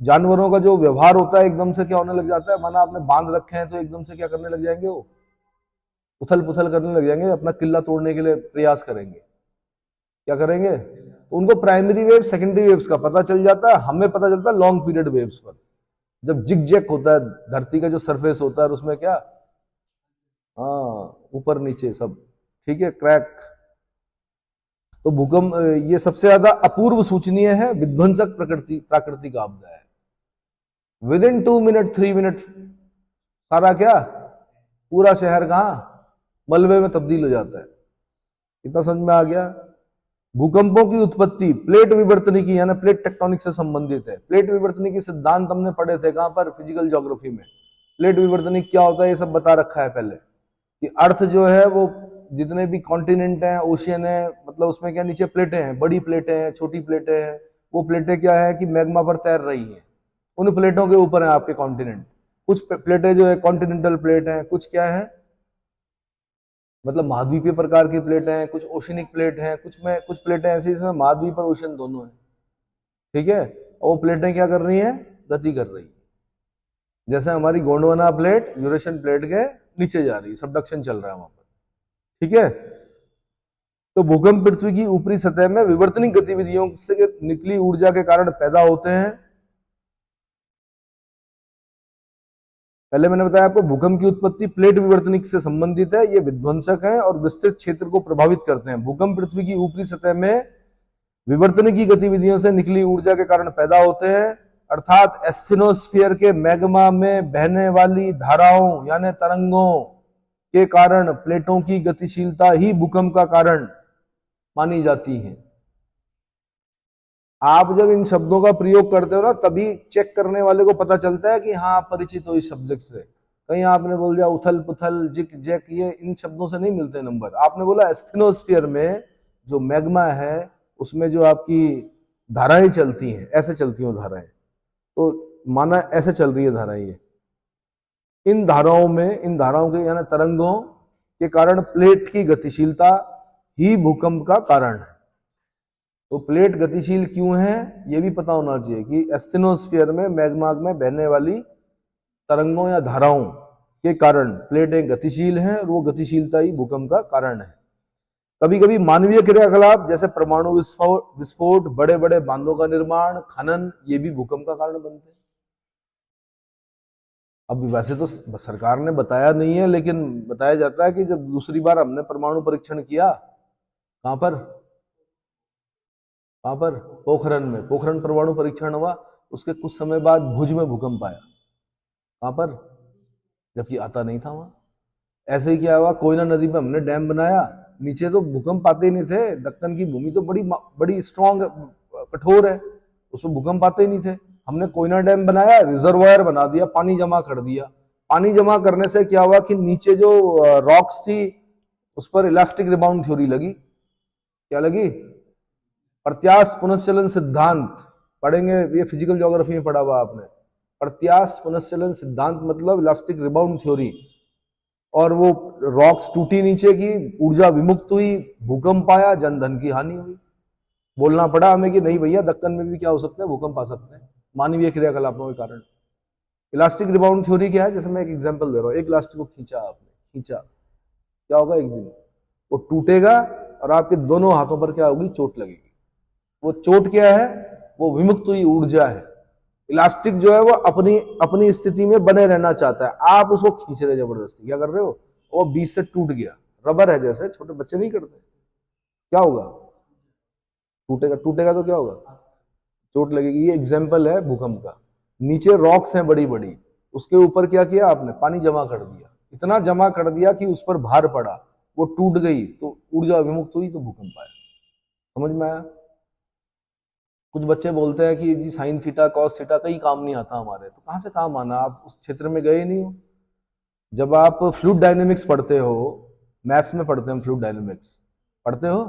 जानवरों का जो व्यवहार होता है एकदम से क्या होने लग जाता है, माना आपने बांध रखे हैं तो एकदम से क्या करने लग जाएंगे, वो उथल पुथल करने लग जाएंगे, अपना किला तोड़ने के लिए प्रयास करेंगे। क्या करेंगे? उनको प्राइमरी वेव, सेकेंडरी वेव्स का पता चल जाता है। हमें पता चलता है लॉन्ग पीरियड वेव्स पर, जब जिग जैक होता है धरती का जो सरफेस होता है उसमें क्या, हाँ, ऊपर नीचे सब, ठीक है, क्रैक। तो भूकंप ये सबसे ज्यादा अपूर्व सूचनीय है, विध्वंसक प्राकृतिक आपदा है। विद इन 2 मिनट 3 मिनट सारा क्या, पूरा शहर कहां, मलबे में तब्दील हो जाता है। इतना समझ में आ गया। भूकंपों की उत्पत्ति प्लेट विवर्तनिकी यानी प्लेट टेक्टोनिक से संबंधित है। प्लेट विवर्तनिकी सिद्धांत हमने पढ़े थे कहां पर, फिजिकल ज्योग्राफी में। प्लेट विवर्तनिक क्या होता है ये सब बता रखा है पहले, कि अर्थ जो है वो जितने भी कॉन्टिनेंट हैं, ओशियन है, मतलब उसमें क्या नीचे प्लेटें हैं, बड़ी प्लेटें हैं, छोटी प्लेटें हैं। वो प्लेटें क्या है कि मैग्मा पर तैर रही हैं, उन प्लेटों के ऊपर है आपके कॉन्टिनेंट। कुछ प्लेटें जो है कॉन्टिनेंटल प्लेट हैं, कुछ क्या है, मतलब महाद्वीपीय प्रकार की प्लेटें हैं, कुछ ओशनिक प्लेट हैं, कुछ प्लेटें ऐसी इसमें महाद्वीप और ओशन दोनों है। ठीक है, और वो प्लेटें क्या कर रही हैं, गति कर रही है। जैसे हमारी गोंडवाना प्लेट यूरेशियन प्लेट के नीचे जा रही है, सबडक्शन चल रहा है वहां पर। ठीक है, तो भूकंप पृथ्वी की ऊपरी सतह में विवर्तनिक गतिविधियों से निकली ऊर्जा के कारण पैदा होते हैं। पहले मैंने बताया आपको भूकंप की उत्पत्ति प्लेट विवर्तनिक से संबंधित है। ये विध्वंसक है और विस्तृत क्षेत्र को प्रभावित करते हैं। भूकंप पृथ्वी की ऊपरी सतह में विवर्तनिक की गतिविधियों से निकली ऊर्जा के कारण पैदा होते हैं, अर्थात एस्थेनोस्फीयर के मैग्मा में बहने वाली धाराओं यानी तरंगों के कारण प्लेटों की गतिशीलता ही भूकंप का कारण मानी जाती है। आप जब इन शब्दों का प्रयोग करते हो ना, तभी चेक करने वाले को पता चलता है कि हाँ आप परिचित हो इस सब्जेक्ट से। कहीं आपने बोल दिया उथल पुथल जिक जैक, ये इन शब्दों से नहीं मिलते नंबर। आपने बोला एस्थेनोस्फीयर में जो मैग्मा है उसमें जो आपकी धाराएं चलती हैं, ऐसे चलती हैं धाराएं, तो माना ऐसे चल रही है धाराएं। ये इन धाराओं के यानी तरंगों के कारण प्लेट की गतिशीलता ही भूकंप का कारण है। तो प्लेट गतिशील क्यों है ये भी पता होना चाहिए कि एस्थेनोस्फीयर में मैग्मा में बहने वाली तरंगों या धाराओं के कारण प्लेटें गतिशील हैं और वो गतिशीलता ही भूकंप का कारण है। कभी कभी मानवीय क्रियाकलाप जैसे परमाणु विस्फोट, बड़े बड़े बांधों का निर्माण, खनन, ये भी भूकंप का कारण बनते हैं। अब वैसे तो सरकार ने बताया नहीं है, लेकिन बताया जाता है कि जब दूसरी बार हमने परमाणु परीक्षण किया, कहां पर पोखरण में, पोखरण परमाणु परीक्षण हुआ, उसके कुछ समय बाद भुज में भूकंप आया। कहां पर? जबकि आता नहीं था वहां। ऐसे ही क्या हुआ, कोयना नदी में हमने डैम बनाया, नीचे तो भूकंप आते ही नहीं थे। दक्कन की भूमि तो बड़ी स्ट्रांग कठोर है, उसमें भूकंप आते ही नहीं थे। हमने कोयना डैम बनाया, रिजर्वायर बना दिया, पानी जमा कर दिया। पानी जमा करने से क्या हुआ कि नीचे जो रॉक्स थी उस पर इलास्टिक रिबाउंड थ्योरी लगी। क्या लगी? प्रत्यास्थ पुनश्चलन सिद्धांत पढ़ेंगे, ये फिजिकल ज्योग्राफी में पढ़ा हुआ आपने। प्रत्यास्थ पुनश्चलन सिद्धांत मतलब इलास्टिक रिबाउंड थ्योरी। और वो रॉक्स टूटी नीचे की, ऊर्जा विमुक्त हुई, भूकंप आया, जन धन की हानि हुई। बोलना पड़ा हमें कि नहीं भैया, दक्कन में भी क्या हो सकता है, भूकंप आ सकते हैं मानवीय क्रियाकलापों के कारण। इलास्टिक रिबाउंड थ्योरी क्या है? जैसे मैं एक एग्जांपल दे रहा हूँ, एक इलास्टिक को खींचा आपने, क्या होगा, एक दिन वो टूटेगा और आपके दोनों हाथों पर क्या होगी, चोट लगेगी। वो चोट क्या है? वो विमुक्त हुई ऊर्जा है। इलास्टिक जो है वो अपनी स्थिति में बने रहना चाहता है, आप उसको खींच रहे जबरदस्ती। क्या कर रहे हो? वो बीच से टूट गया, रबर है जैसे, छोटे बच्चे नहीं करते, क्या होगा? टूटेगा तो क्या होगा? चोट लगेगी। ये एग्जाम्पल है भूकंप का। नीचे रॉक्स हैं बड़ी बड़ी, उसके ऊपर क्या किया आपने? पानी जमा कर दिया, इतना जमा कर दिया कि उस पर भार पड़ा, वो टूट गई, तो ऊर्जा विमुक्त हुई, तो भूकंप आया। समझ में आया? कुछ बच्चे बोलते हैं कि जी साइन थीटा कॉस थीटा कहीं काम नहीं आता हमारे। तो कहां से काम आना, आप उस क्षेत्र में गए नहीं हो। जब आप फ्लूइड डायनेमिक्स पढ़ते हो, मैथ्स में पढ़ते हैं, फ्लूइड डायनेमिक्स पढ़ते हो,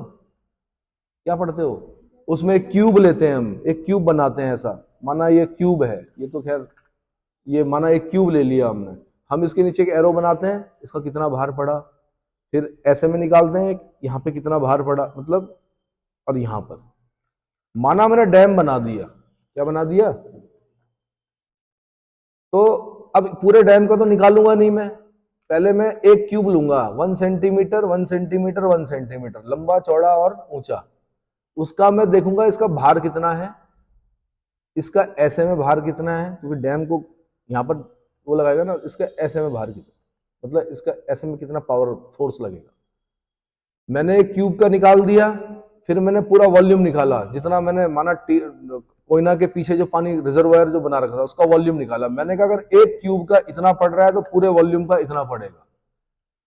क्या पढ़ते हो? उसमें एक क्यूब लेते हैं हम, एक क्यूब बनाते हैं ऐसा, माना ये क्यूब है, ये तो खैर ये माना एक क्यूब ले लिया हमने, हम इसके नीचे एक एरो बनाते हैं, इसका कितना भार पड़ा, फिर ऐसे में निकालते हैं यहाँ पे कितना भार पड़ा, मतलब, और यहाँ पर माना मैंने डैम बना दिया। क्या बना दिया? तो अब पूरे डैम का तो निकालूंगा नहीं मैं, पहले मैं एक क्यूब लूंगा, 1 सेंटीमीटर 1 सेंटीमीटर 1 सेंटीमीटर लंबा चौड़ा और ऊंचा। उसका मैं देखूंगा इसका भार कितना है, इसका ऐसे में भार कितना है, क्योंकि डैम को यहाँ पर वो लगाएगा ना, इसका ऐसे में भार कितना, मतलब इसका ऐसे में कितना पावर फोर्स लगेगा। मैंने एक क्यूब का निकाल दिया, फिर मैंने पूरा वॉल्यूम निकाला, जितना मैंने माना कोयना के पीछे जो पानी रिजर्वायर जो बना रखा था उसका वॉल्यूम निकाला। मैंने कहा अगर एक क्यूब का इतना पड़ रहा है तो पूरे वॉल्यूम का इतना पड़ेगा।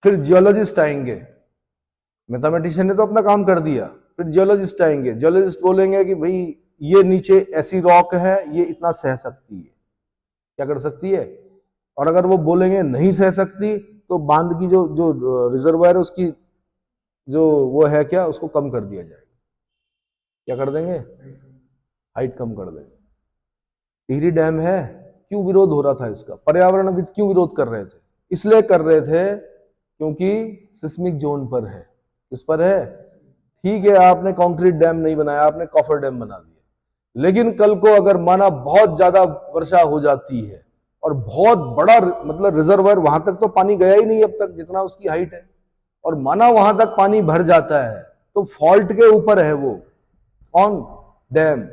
फिर जियोलॉजिस्ट आएंगे, मैथमेटिशियन ने तो अपना काम कर दिया, फिर जियोलॉजिस्ट आएंगे, जियोलॉजिस्ट बोलेंगे कि भाई ये नीचे ऐसी रॉक है, ये इतना सह सकती है, क्या कर सकती है, और अगर वो बोलेंगे नहीं सह सकती तो बांध की जो रिजर्वायर है उसकी जो वो है क्या, उसको कम कर दिया जाएगा। क्या कर देंगे? हाइट कम कर देंगे। टिहरी डैम है, क्यों विरोध हो रहा था इसका? पर्यावरणविद क्यों विरोध कर रहे थे? इसलिए कर रहे थे क्योंकि सिस्मिक जोन पर है। किस पर है? ठीक है, आपने कंक्रीट डैम नहीं बनाया, आपने कॉफर डैम बना दिया, लेकिन कल को अगर माना बहुत ज्यादा वर्षा हो जाती है और बहुत बड़ा मतलब रिजर्वायर, वहां तक तो पानी गया ही नहीं अब तक जितना उसकी हाइट है, और माना वहां तक पानी भर जाता है, तो फॉल्ट के ऊपर है वो, कौन, डैम।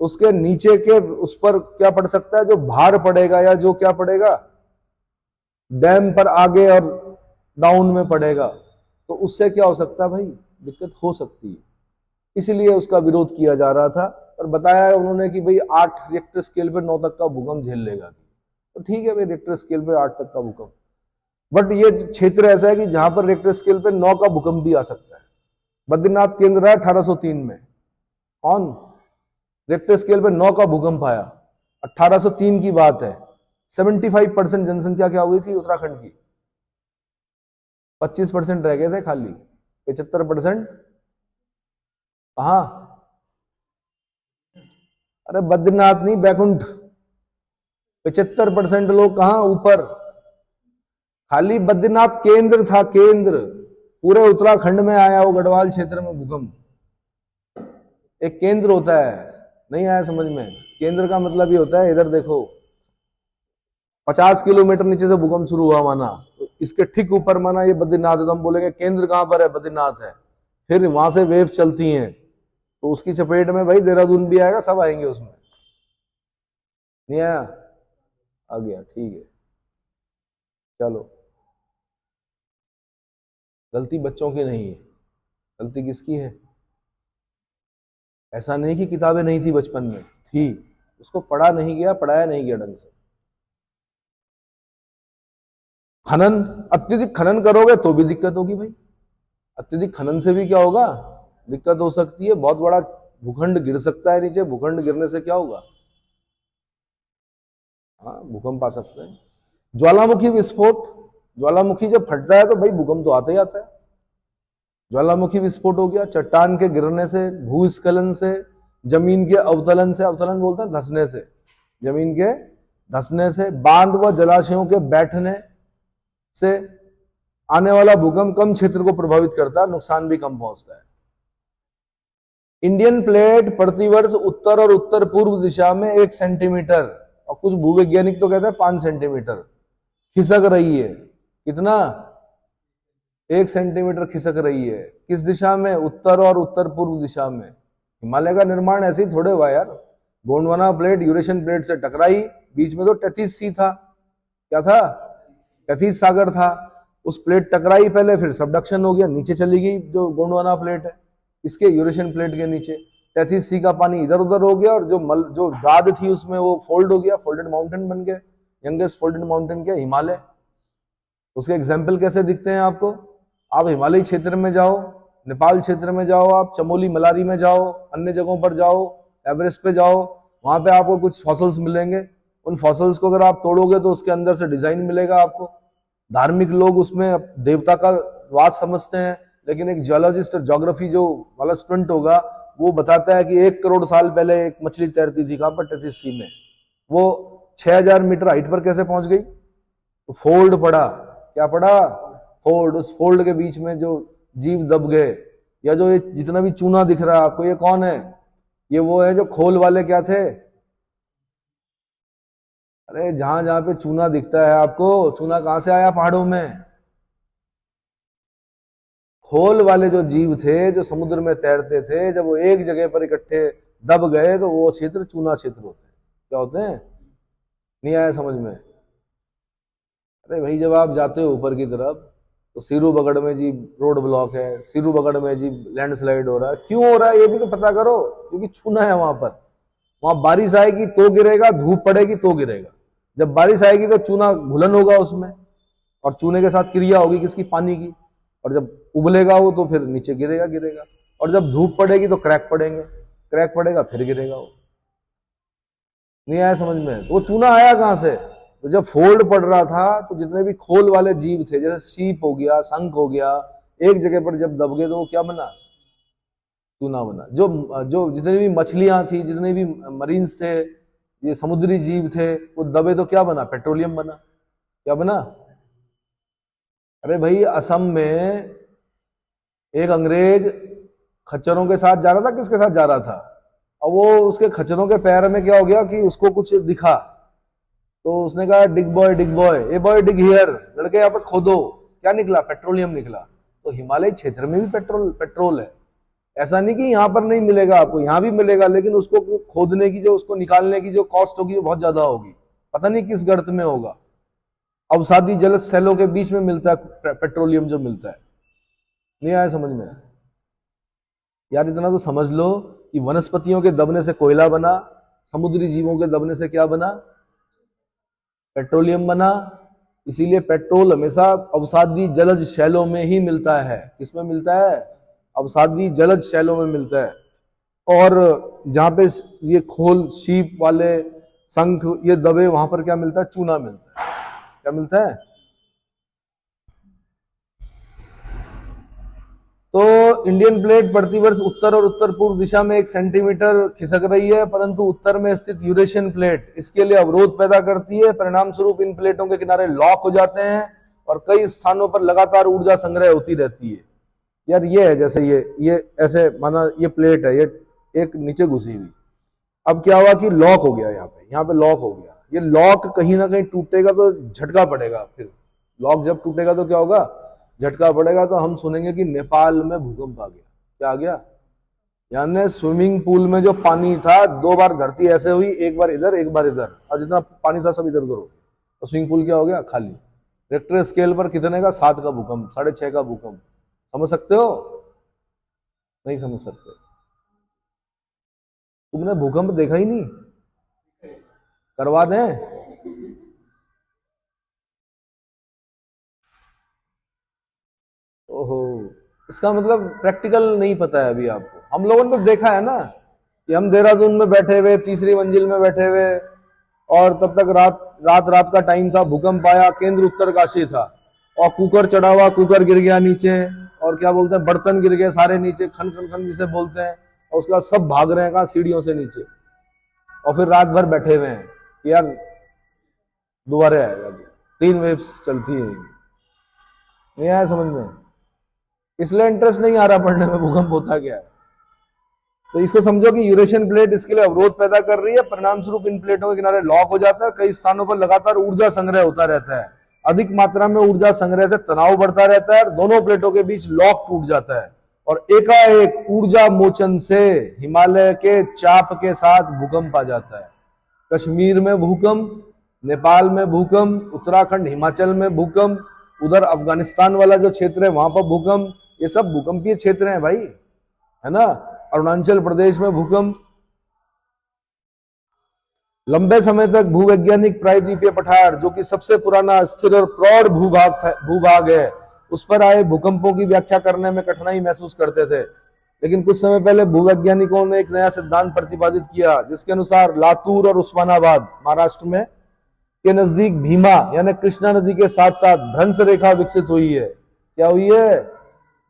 उसके नीचे के उस पर क्या पड़ सकता है, जो भार पड़ेगा या जो क्या पड़ेगा डैम पर आगे और डाउन में पड़ेगा, तो उससे क्या हो सकता है भाई, दिक्कत हो सकती है। इसलिए उसका विरोध किया जा रहा था। और बताया उन्होंने कि भाई 8 रिक्टर स्केल पे 9 तक का भूकंप झेल लेगा, तो ठीक है भाई, रिक्टर स्केल पे 8 तक का भूकंप। बट ये क्षेत्र ऐसा है कि जहां पर रिक्टर स्केल पे 9 का भूकंप भी आ सकता है। बद्रीनाथ केंद्र है 1803 में, कौन, रिक्टर स्केल पे 9 का भूकंप आया, 1803 की बात है। 75% जनसंख्या क्या हो गई थी उत्तराखंड की, 25% रह गए थे खाली, 75% कहां, अरे बद्रीनाथ नहीं, बैकुंठ। 75% लोग कहां, ऊपर। खाली बद्रीनाथ केंद्र था, केंद्र। पूरे उत्तराखंड में आया वो गढ़वाल क्षेत्र में भूकंप। एक केंद्र होता है, नहीं आया समझ में, केंद्र का मतलब ये होता है, इधर देखो 50 किलोमीटर नीचे से भूकंप शुरू हुआ माना, तो इसके ठीक ऊपर माना ये बद्रीनाथ है, तो हम बोलेंगे केंद्र कहां पर है, बद्रीनाथ है। फिर वहां से वेव चलती हैं, तो उसकी चपेट में भाई देहरादून भी आएगा, सब आएंगे उसमें। नहीं आया, आ गया, ठीक है। चलो, गलती बच्चों की नहीं है, गलती किसकी है। ऐसा नहीं कि किताबें नहीं थी बचपन में, थी, उसको पढ़ा नहीं गया, पढ़ाया नहीं गया ढंग से। खनन, अत्यधिक खनन करोगे तो भी दिक्कत होगी भाई। अत्यधिक खनन से भी क्या होगा, दिक्कत हो सकती है, बहुत बड़ा भूखंड गिर सकता है नीचे। भूखंड गिरने से क्या होगा, हाँ, भूकंप आ सकते हैं। ज्वालामुखी विस्फोट, ज्वालामुखी जब फटता है तो भाई भूकंप तो आता ही आता है। ज्वालामुखी विस्फोट हो गया, चट्टान के गिरने से, भूस्खलन से, जमीन के अवतलन से, अवतलन बोलते हैं धंसने से, जमीन के धंसने से, बांध व जलाशयों के बैठने से आने वाला भूकंप कम क्षेत्र को प्रभावित करता है, नुकसान भी कम पहुंचता है। इंडियन प्लेट प्रतिवर्ष उत्तर और उत्तर पूर्व दिशा में 1 सेंटीमीटर, और कुछ भूवैज्ञानिक तो कहते हैं 5 सेंटीमीटर खिसक रही है। कितना, 1 सेंटीमीटर खिसक रही है। किस दिशा में, उत्तर और उत्तर पूर्व दिशा में। हिमालय का निर्माण ऐसे ही थोड़े हुआ यार, गोंडवाना प्लेट यूरेशियन प्लेट से टकराई, बीच में तो टेथिस सी था, क्या था, टेथिस सागर था। उस प्लेट टकराई पहले, फिर सबडक्शन हो गया, नीचे चली गई जो गोंडवाना प्लेट है, इसके यूरेशियन प्लेट के नीचे। टेथिस सी का पानी इधर उधर हो गया, और जो गाद थी उसमें वो फोल्ड हो गया, फोल्डेड माउंटेन बन गया। यंगेस्ट फोल्डेड माउंटेन क्या, हिमालय। उसके एग्जाम्पल कैसे दिखते हैं आपको, आप हिमालयी क्षेत्र में जाओ, नेपाल क्षेत्र में जाओ, आप चमोली मलारी में जाओ, अन्य जगहों पर जाओ, एवरेस्ट पे जाओ, वहां पे आपको कुछ फॉसल्स मिलेंगे। उन फॉसल्स को अगर आप तोड़ोगे तो उसके अंदर से डिजाइन मिलेगा आपको। धार्मिक लोग उसमें देवता का वास समझते हैं, लेकिन एक जियोलॉजिस्ट और ज्योग्राफी जो वाला स्टूडेंट होगा वो बताता है कि 1 करोड़ साल पहले एक मछली तैरती थी, कहां पर, टेथिस सी में। वो 6000 मीटर हाइट पर कैसे पहुंच गई, तो फोल्ड पड़ा, क्या पड़ा, फोल्ड। उस फोल्ड के बीच में जो जीव दब गए, या जो ये जितना भी चूना दिख रहा है आपको, ये कौन है, ये वो है जो खोल वाले क्या थे, अरे जहां जहां पे चूना दिखता है आपको, चूना कहां से आया, पहाड़ों में। खोल वाले जो जीव थे, जो समुद्र में तैरते थे, जब वो एक जगह पर इकट्ठे दब गए तो वो क्षेत्र चूना क्षेत्र होते हैं। क्या होते हैं, नहीं आया समझ में। अरे भाई जब आप जाते हो ऊपर की तरफ तो सिरू बगड़ में जी रोड ब्लॉक है, सिरू बगड़ में जी लैंडस्लाइड हो रहा है, क्यों हो रहा है ये भी तो पता करो, क्योंकि चूना है वहां पर। वहां बारिश आएगी तो गिरेगा, धूप पड़ेगी तो गिरेगा। जब बारिश आएगी तो चूना घुलन होगा उसमें, और चूने के साथ क्रिया होगी किसकी, पानी की, और जब उबलेगा वो तो फिर नीचे गिरेगा गिरेगा। और जब धूप पड़ेगी तो क्रैक पड़ेंगे, क्रैक पड़ेगा फिर गिरेगा वो। नहीं आया समझ में, तो वो चूना आया कहां से, तो जब फोल्ड पड़ रहा था तो जितने भी खोल वाले जीव थे, जैसे सीप हो गया, शंख हो गया, एक जगह पर जब दब गए तो वो क्या बना, चूना बना। जो जो जितनी भी मछलियां थी, जितने भी मरीन्स थे, ये समुद्री जीव थे, वो दबे तो क्या बना, पेट्रोलियम बना। क्या बना, अरे भाई असम में एक अंग्रेज खच्चरों के साथ जा रहा था, किसके साथ जा रहा था, और वो उसके खच्चरों के पैर में क्या हो गया कि उसको कुछ दिखा, तो उसने कहा dig boy, dig boy, a boy dig here, लड़के यहाँ पर खोदो। क्या निकला, पेट्रोलियम निकला। तो हिमालय क्षेत्र में भी पेट्रोल है। ऐसा नहीं कि यहाँ पर नहीं मिलेगा आपको, यहाँ भी मिलेगा, लेकिन उसको खोदने की, जो उसको निकालने की जो कॉस्ट होगी वो बहुत ज्यादा होगी, पता नहीं किस गर्त में होगा। अवसादी जलज सेलों के बीच में मिलता है पेट्रोलियम जो मिलता है। नहीं आया समझ में यार? इतना तो समझ लो कि वनस्पतियों के दबने से कोयला बना, समुद्री जीवों के दबने से क्या बना? पेट्रोलियम बना। इसीलिए पेट्रोल हमेशा अवसादी जलज शैलों में ही मिलता है। किसमें मिलता है? अवसादी जलज शैलों में मिलता है। और जहां पे ये खोल, शीप वाले, शंख ये दबे, वहां पर क्या मिलता है? चूना मिलता है। क्या मिलता है? तो इंडियन प्लेट प्रतिवर्ष उत्तर और उत्तर पूर्व दिशा में 1 सेंटीमीटर खिसक रही है, परंतु उत्तर में स्थित यूरेशियन प्लेट इसके लिए अवरोध पैदा करती है। परिणाम स्वरूप इन प्लेटों के किनारे लॉक हो जाते हैं और कई स्थानों पर लगातार ऊर्जा संग्रह होती रहती है। यार ये है, जैसे ये ऐसे माना ये प्लेट है, ये एक नीचे घुसी हुई, अब क्या हुआ कि लॉक हो गया, यहाँ पे लॉक हो गया। ये लॉक कहीं ना कहीं टूटेगा तो झटका पड़ेगा। फिर लॉक जब टूटेगा तो क्या होगा? झटका पड़ेगा। तो हम सुनेंगे कि नेपाल में भूकंप आ गया। क्या आ गया? यानी स्विमिंग पूल में जो पानी था, 2 बार धरती ऐसे हुई, एक बार इधर एक बार इधर, और जितना पानी था सब इधर उधर हो गया, तो स्विमिंग पूल क्या हो गया? खाली। रिक्टर स्केल पर कितने का? 7 का भूकंप, 6.5 का भूकंप। समझ सकते हो? नहीं समझ सकते? तुमने भूकंप देखा ही नहीं? करवा दें? ओहो, इसका मतलब प्रैक्टिकल नहीं पता है अभी आपको। हम लोगों ने तो देखा है ना कि हम देहरादून में बैठे हुए, 3री मंजिल में बैठे हुए, और तब तक रात का टाइम था, भूकंप आया, केंद्र उत्तरकाशी था, और कुकर चढ़ा हुआ, कुकर गिर गया नीचे, और क्या बोलते हैं, बर्तन गिर गए सारे नीचे, खन खन खन जिसे बोलते हैं, और उसके बाद सब भाग रहे हैं कहाँ? सीढ़ियों से नीचे। और फिर रात भर बैठे हुए हैं कि यार दोबारा आएगा। 3 वेव्स चलती है। नहीं आया समझ में? इसलिए इंटरेस्ट नहीं आ रहा पढ़ने में भूकंप होता क्या है। तो इसको समझो कि यूरेशियन प्लेट इसके लिए अवरोध पैदा कर रही है। परिणाम स्वरूप इन प्लेटों के किनारे लॉक हो जाता है, कई स्थानों पर लगातार ऊर्जा संग्रह होता रहता है। अधिक मात्रा में ऊर्जा संग्रह से तनाव बढ़ता रहता है, दोनों प्लेटों के बीच लॉक टूट जाता है, और एकाएक ऊर्जा मोचन से हिमालय के चाप के साथ भूकंप आ जाता है। कश्मीर में भूकंप, नेपाल में भूकंप, उत्तराखंड हिमाचल में भूकंप, उधर अफगानिस्तान वाला जो क्षेत्र है वहां पर भूकंप। ये सब भूकंपीय क्षेत्र हैं भाई, है ना। अरुणाचल प्रदेश में भूकंप। लंबे समय तक भूवैज्ञानिक प्रायद्वीपीय पठार, जो कि सबसे पुराना स्थिर और प्रौढ़ भूभाग है, उस पर आए भूकंपों की व्याख्या करने में कठिनाई महसूस करते थे। लेकिन कुछ समय पहले भूवैज्ञानिकों ने एक नया सिद्धांत प्रतिपादित किया, जिसके अनुसार लातूर और उस्मानाबाद महाराष्ट्र में के नजदीक भीमा यानी कृष्णा नदी के साथ साथ भ्रंश रेखा विकसित हुई है। क्या हुई है?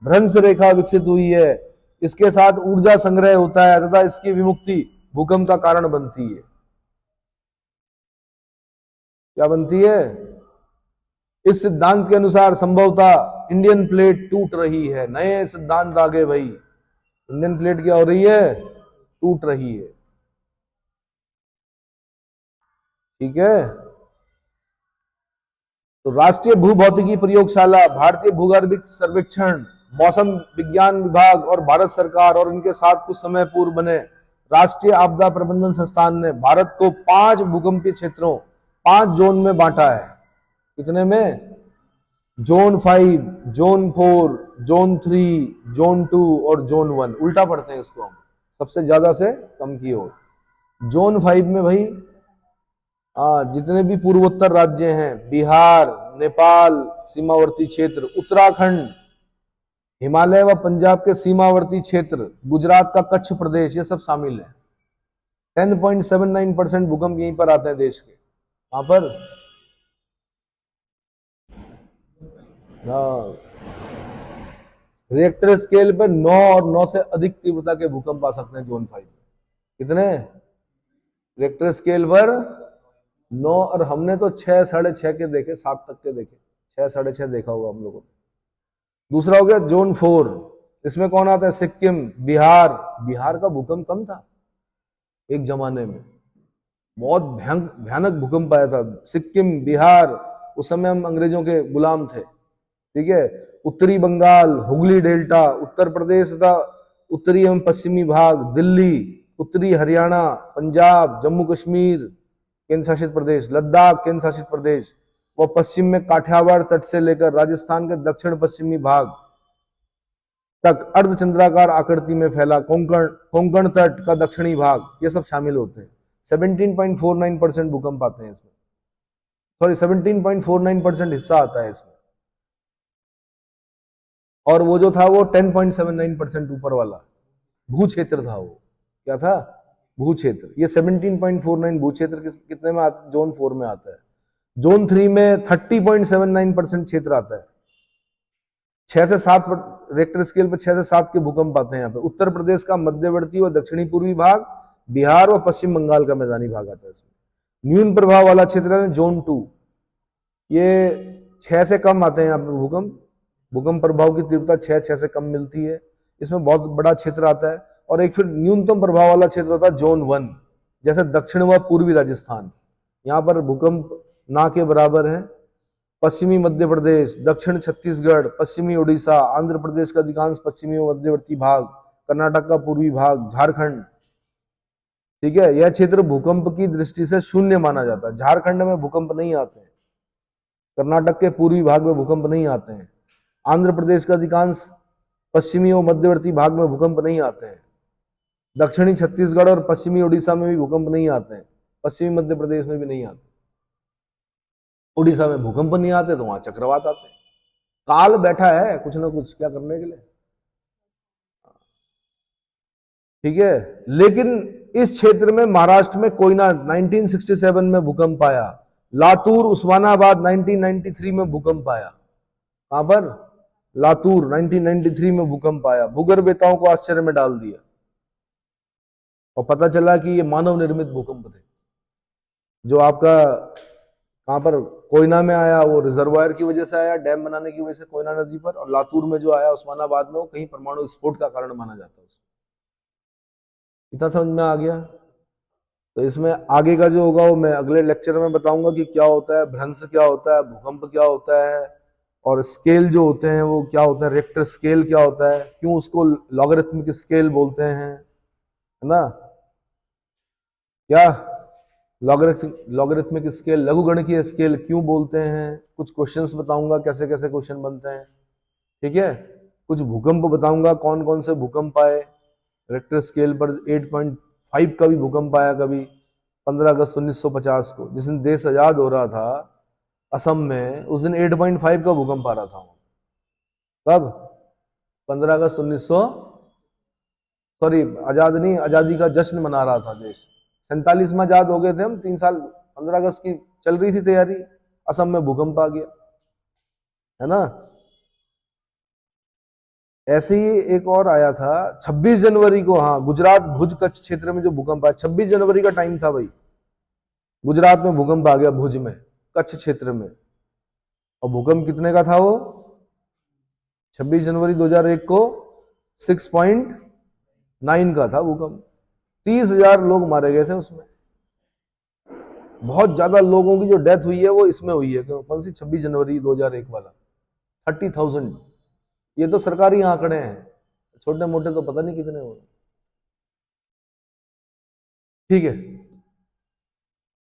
भ्रंश रेखा विकसित हुई है। इसके साथ ऊर्जा संग्रह होता है तथा इसकी विमुक्ति भूकंप का कारण बनती है। क्या बनती है? इस सिद्धांत के अनुसार संभवतः इंडियन प्लेट टूट रही है। नए सिद्धांत आ गए भाई। इंडियन प्लेट क्या हो रही है? टूट रही है। ठीक है। तो राष्ट्रीय भूभौतिकी प्रयोगशाला, भारतीय भूगर्भिक सर्वेक्षण, मौसम विज्ञान विभाग और भारत सरकार और इनके साथ कुछ समय पूर्व बने राष्ट्रीय आपदा प्रबंधन संस्थान ने भारत को 5 भूकंपीय क्षेत्रों, 5 जोन में बांटा है। कितने में? जोन 5, जोन 4, जोन 3, जोन 2 और जोन 1। उल्टा पढ़ते हैं इसको हम, सबसे ज्यादा से कम की ओर। जोन 5 में भाई जितने भी पूर्वोत्तर राज्य हैं, बिहार, नेपाल सीमावर्ती क्षेत्र, उत्तराखंड, हिमालय व पंजाब के सीमावर्ती क्षेत्र, गुजरात का कच्छ प्रदेश, ये सब शामिल है। 10.79% भूकंप यहीं पर आते हैं देश के। वहां पर रिएक्टर स्केल पर 9 और 9 से अधिक तीव्रता के भूकंप आ सकते हैं जोन 5 में। कितने? रिएक्टर स्केल पर 9, और हमने तो 6, 6.5 के देखे, 7 तक के देखे, 6, 6.5 देखा होगा हम लोगों ने। दूसरा हो गया जोन 4। इसमें कौन आता है? सिक्किम, बिहार। बिहार का भूकंप कम था एक जमाने में, बहुत भयानक भूकंप आया था। सिक्किम, बिहार, उस समय हम अंग्रेजों के गुलाम थे। ठीक है। उत्तरी बंगाल, हुगली डेल्टा, उत्तर प्रदेश तथा उत्तरी एवं पश्चिमी भाग, दिल्ली, उत्तरी हरियाणा, पंजाब, जम्मू कश्मीर केंद्र शासित प्रदेश, लद्दाख केंद्र शासित प्रदेश, और पश्चिम में काठियावाड़ तट से लेकर राजस्थान के दक्षिण पश्चिमी भाग तक अर्धचंद्राकार आकृति में फैला कोंकण तट का दक्षिणी भाग, ये सब शामिल होते हैं। 17.49% भूकंप आते हैं इसमें, सॉरी 17.49% हिस्सा आता है इसमें, और वो जो था वो 10.79% ऊपर वाला भू क्षेत्र था। वो क्या था? भू क्षेत्र। ये 17.49 भू क्षेत्र कितने में जोन 4 में आता है। जोन 3 में 30.79% क्षेत्र आता है। 6 से 7 रेक्टर स्केल पर 6 से 7 के भूकंप आते हैं यहाँ पे। उत्तर प्रदेश का मध्यवर्ती व दक्षिणी पूर्वी भाग, बिहार व पश्चिम बंगाल का मैदानी भाग आता है इसमें। न्यून प्रभाव वाला क्षेत्र है जोन 2, ये 6 से कम आते हैं यहाँ पे भूकंप। भूकंप प्रभाव की तीव्रता 6 से कम मिलती है। इसमें बहुत बड़ा क्षेत्र आता है। और एक फिर न्यूनतम प्रभाव वाला क्षेत्र होता है जोन 1, जैसे दक्षिण व पूर्वी राजस्थान, यहाँ पर भूकंप ना के बराबर है। पश्चिमी मध्य प्रदेश, दक्षिण छत्तीसगढ़, पश्चिमी उड़ीसा, आंध्र प्रदेश का अधिकांश पश्चिमी व मध्यवर्ती भाग, कर्नाटक का पूर्वी भाग, झारखंड, ठीक है, यह क्षेत्र भूकंप की दृष्टि से शून्य माना जाता है। झारखंड में भूकंप नहीं आते हैं, कर्नाटक के पूर्वी भाग में भूकंप नहीं आते हैं, आंध्र प्रदेश का अधिकांश पश्चिमी और मध्यवर्ती भाग में भूकंप नहीं आते हैं, दक्षिणी छत्तीसगढ़ और पश्चिमी उड़ीसा में भी भूकंप नहीं आते हैं, पश्चिमी मध्य प्रदेश में भी नहीं आते। उड़ीसा में भूकंप नहीं आते तो वहां चक्रवात आते हैं। काल बैठा है कुछ ना कुछ क्या करने के लिए, ठीक है। लेकिन इस क्षेत्र में महाराष्ट्र में कोयना 1967 में भूकंप आया, लातूर उस्मानाबाद 1993 में भूकंप आया। कहां पर? लातूर 1993 में भूकंप आया। भूगर्भवेताओं को आश्चर्य में डाल दिया और पता चला कि ये मानव निर्मित भूकंप थे। जो आपका कहां पर कोयना में आया वो रिजर्वायर की वजह से आया, डैम बनाने की वजह से कोयना नदी पर, और लातूर में जो आया उस्मानाबाद में वो कहीं परमाणु विस्फोट का कारण माना जाता है। इतना समझ में आ गया? तो इसमें आगे का जो होगा वो मैं अगले लेक्चर में बताऊंगा कि क्या होता है भ्रंश, क्या होता है भूकंप, क्या होता है, और स्केल जो होते हैं वो क्या होता है, रेक्टर स्केल क्या होता है, क्यों उसको लॉगरिथमिक स्केल बोलते हैं, है ना, क्या लॉगरिथमिक स्केल, लघुगणकीय स्केल क्यों बोलते हैं, कुछ क्वेश्चंस बताऊंगा कैसे कैसे क्वेश्चन बनते हैं, ठीक है। कुछ भूकंप बताऊंगा कौन कौन से भूकंप आए। रेक्टर स्केल पर 8.5 का भी भूकंप आया कभी 15 अगस्त 1950 को, जिस दिन देश आजाद हो रहा था असम में, उस दिन 8.5 का भूकंप आ रहा था। कब? 15 अगस्त 1900 सॉरी आजाद नहीं, आजादी का जश्न मना रहा था देश। 47 में आजाद हो गए थे हम, 3 साल 15 अगस्त की चल रही थी तैयारी, असम में भूकंप आ गया, है ना। ऐसे ही एक और आया था 26 जनवरी को, हाँ, गुजरात भुज कच्छ क्षेत्र में जो भूकंप आया, 26 जनवरी का टाइम था भाई, गुजरात में भूकंप आ गया भुज में, कच्छ क्षेत्र में। और भूकंप कितने का था वो? 26 जनवरी 2001 को 6.9 का था भूकंप। 30,000 लोग मारे गए थे उसमें। बहुत ज्यादा लोगों की जो डेथ हुई है वो इसमें हुई है। कौन सी? 26 जनवरी 2001 वाला 30,000। ये तो सरकारी आंकड़े हैं, छोटे मोटे तो पता नहीं कितने हुए। ठीक है।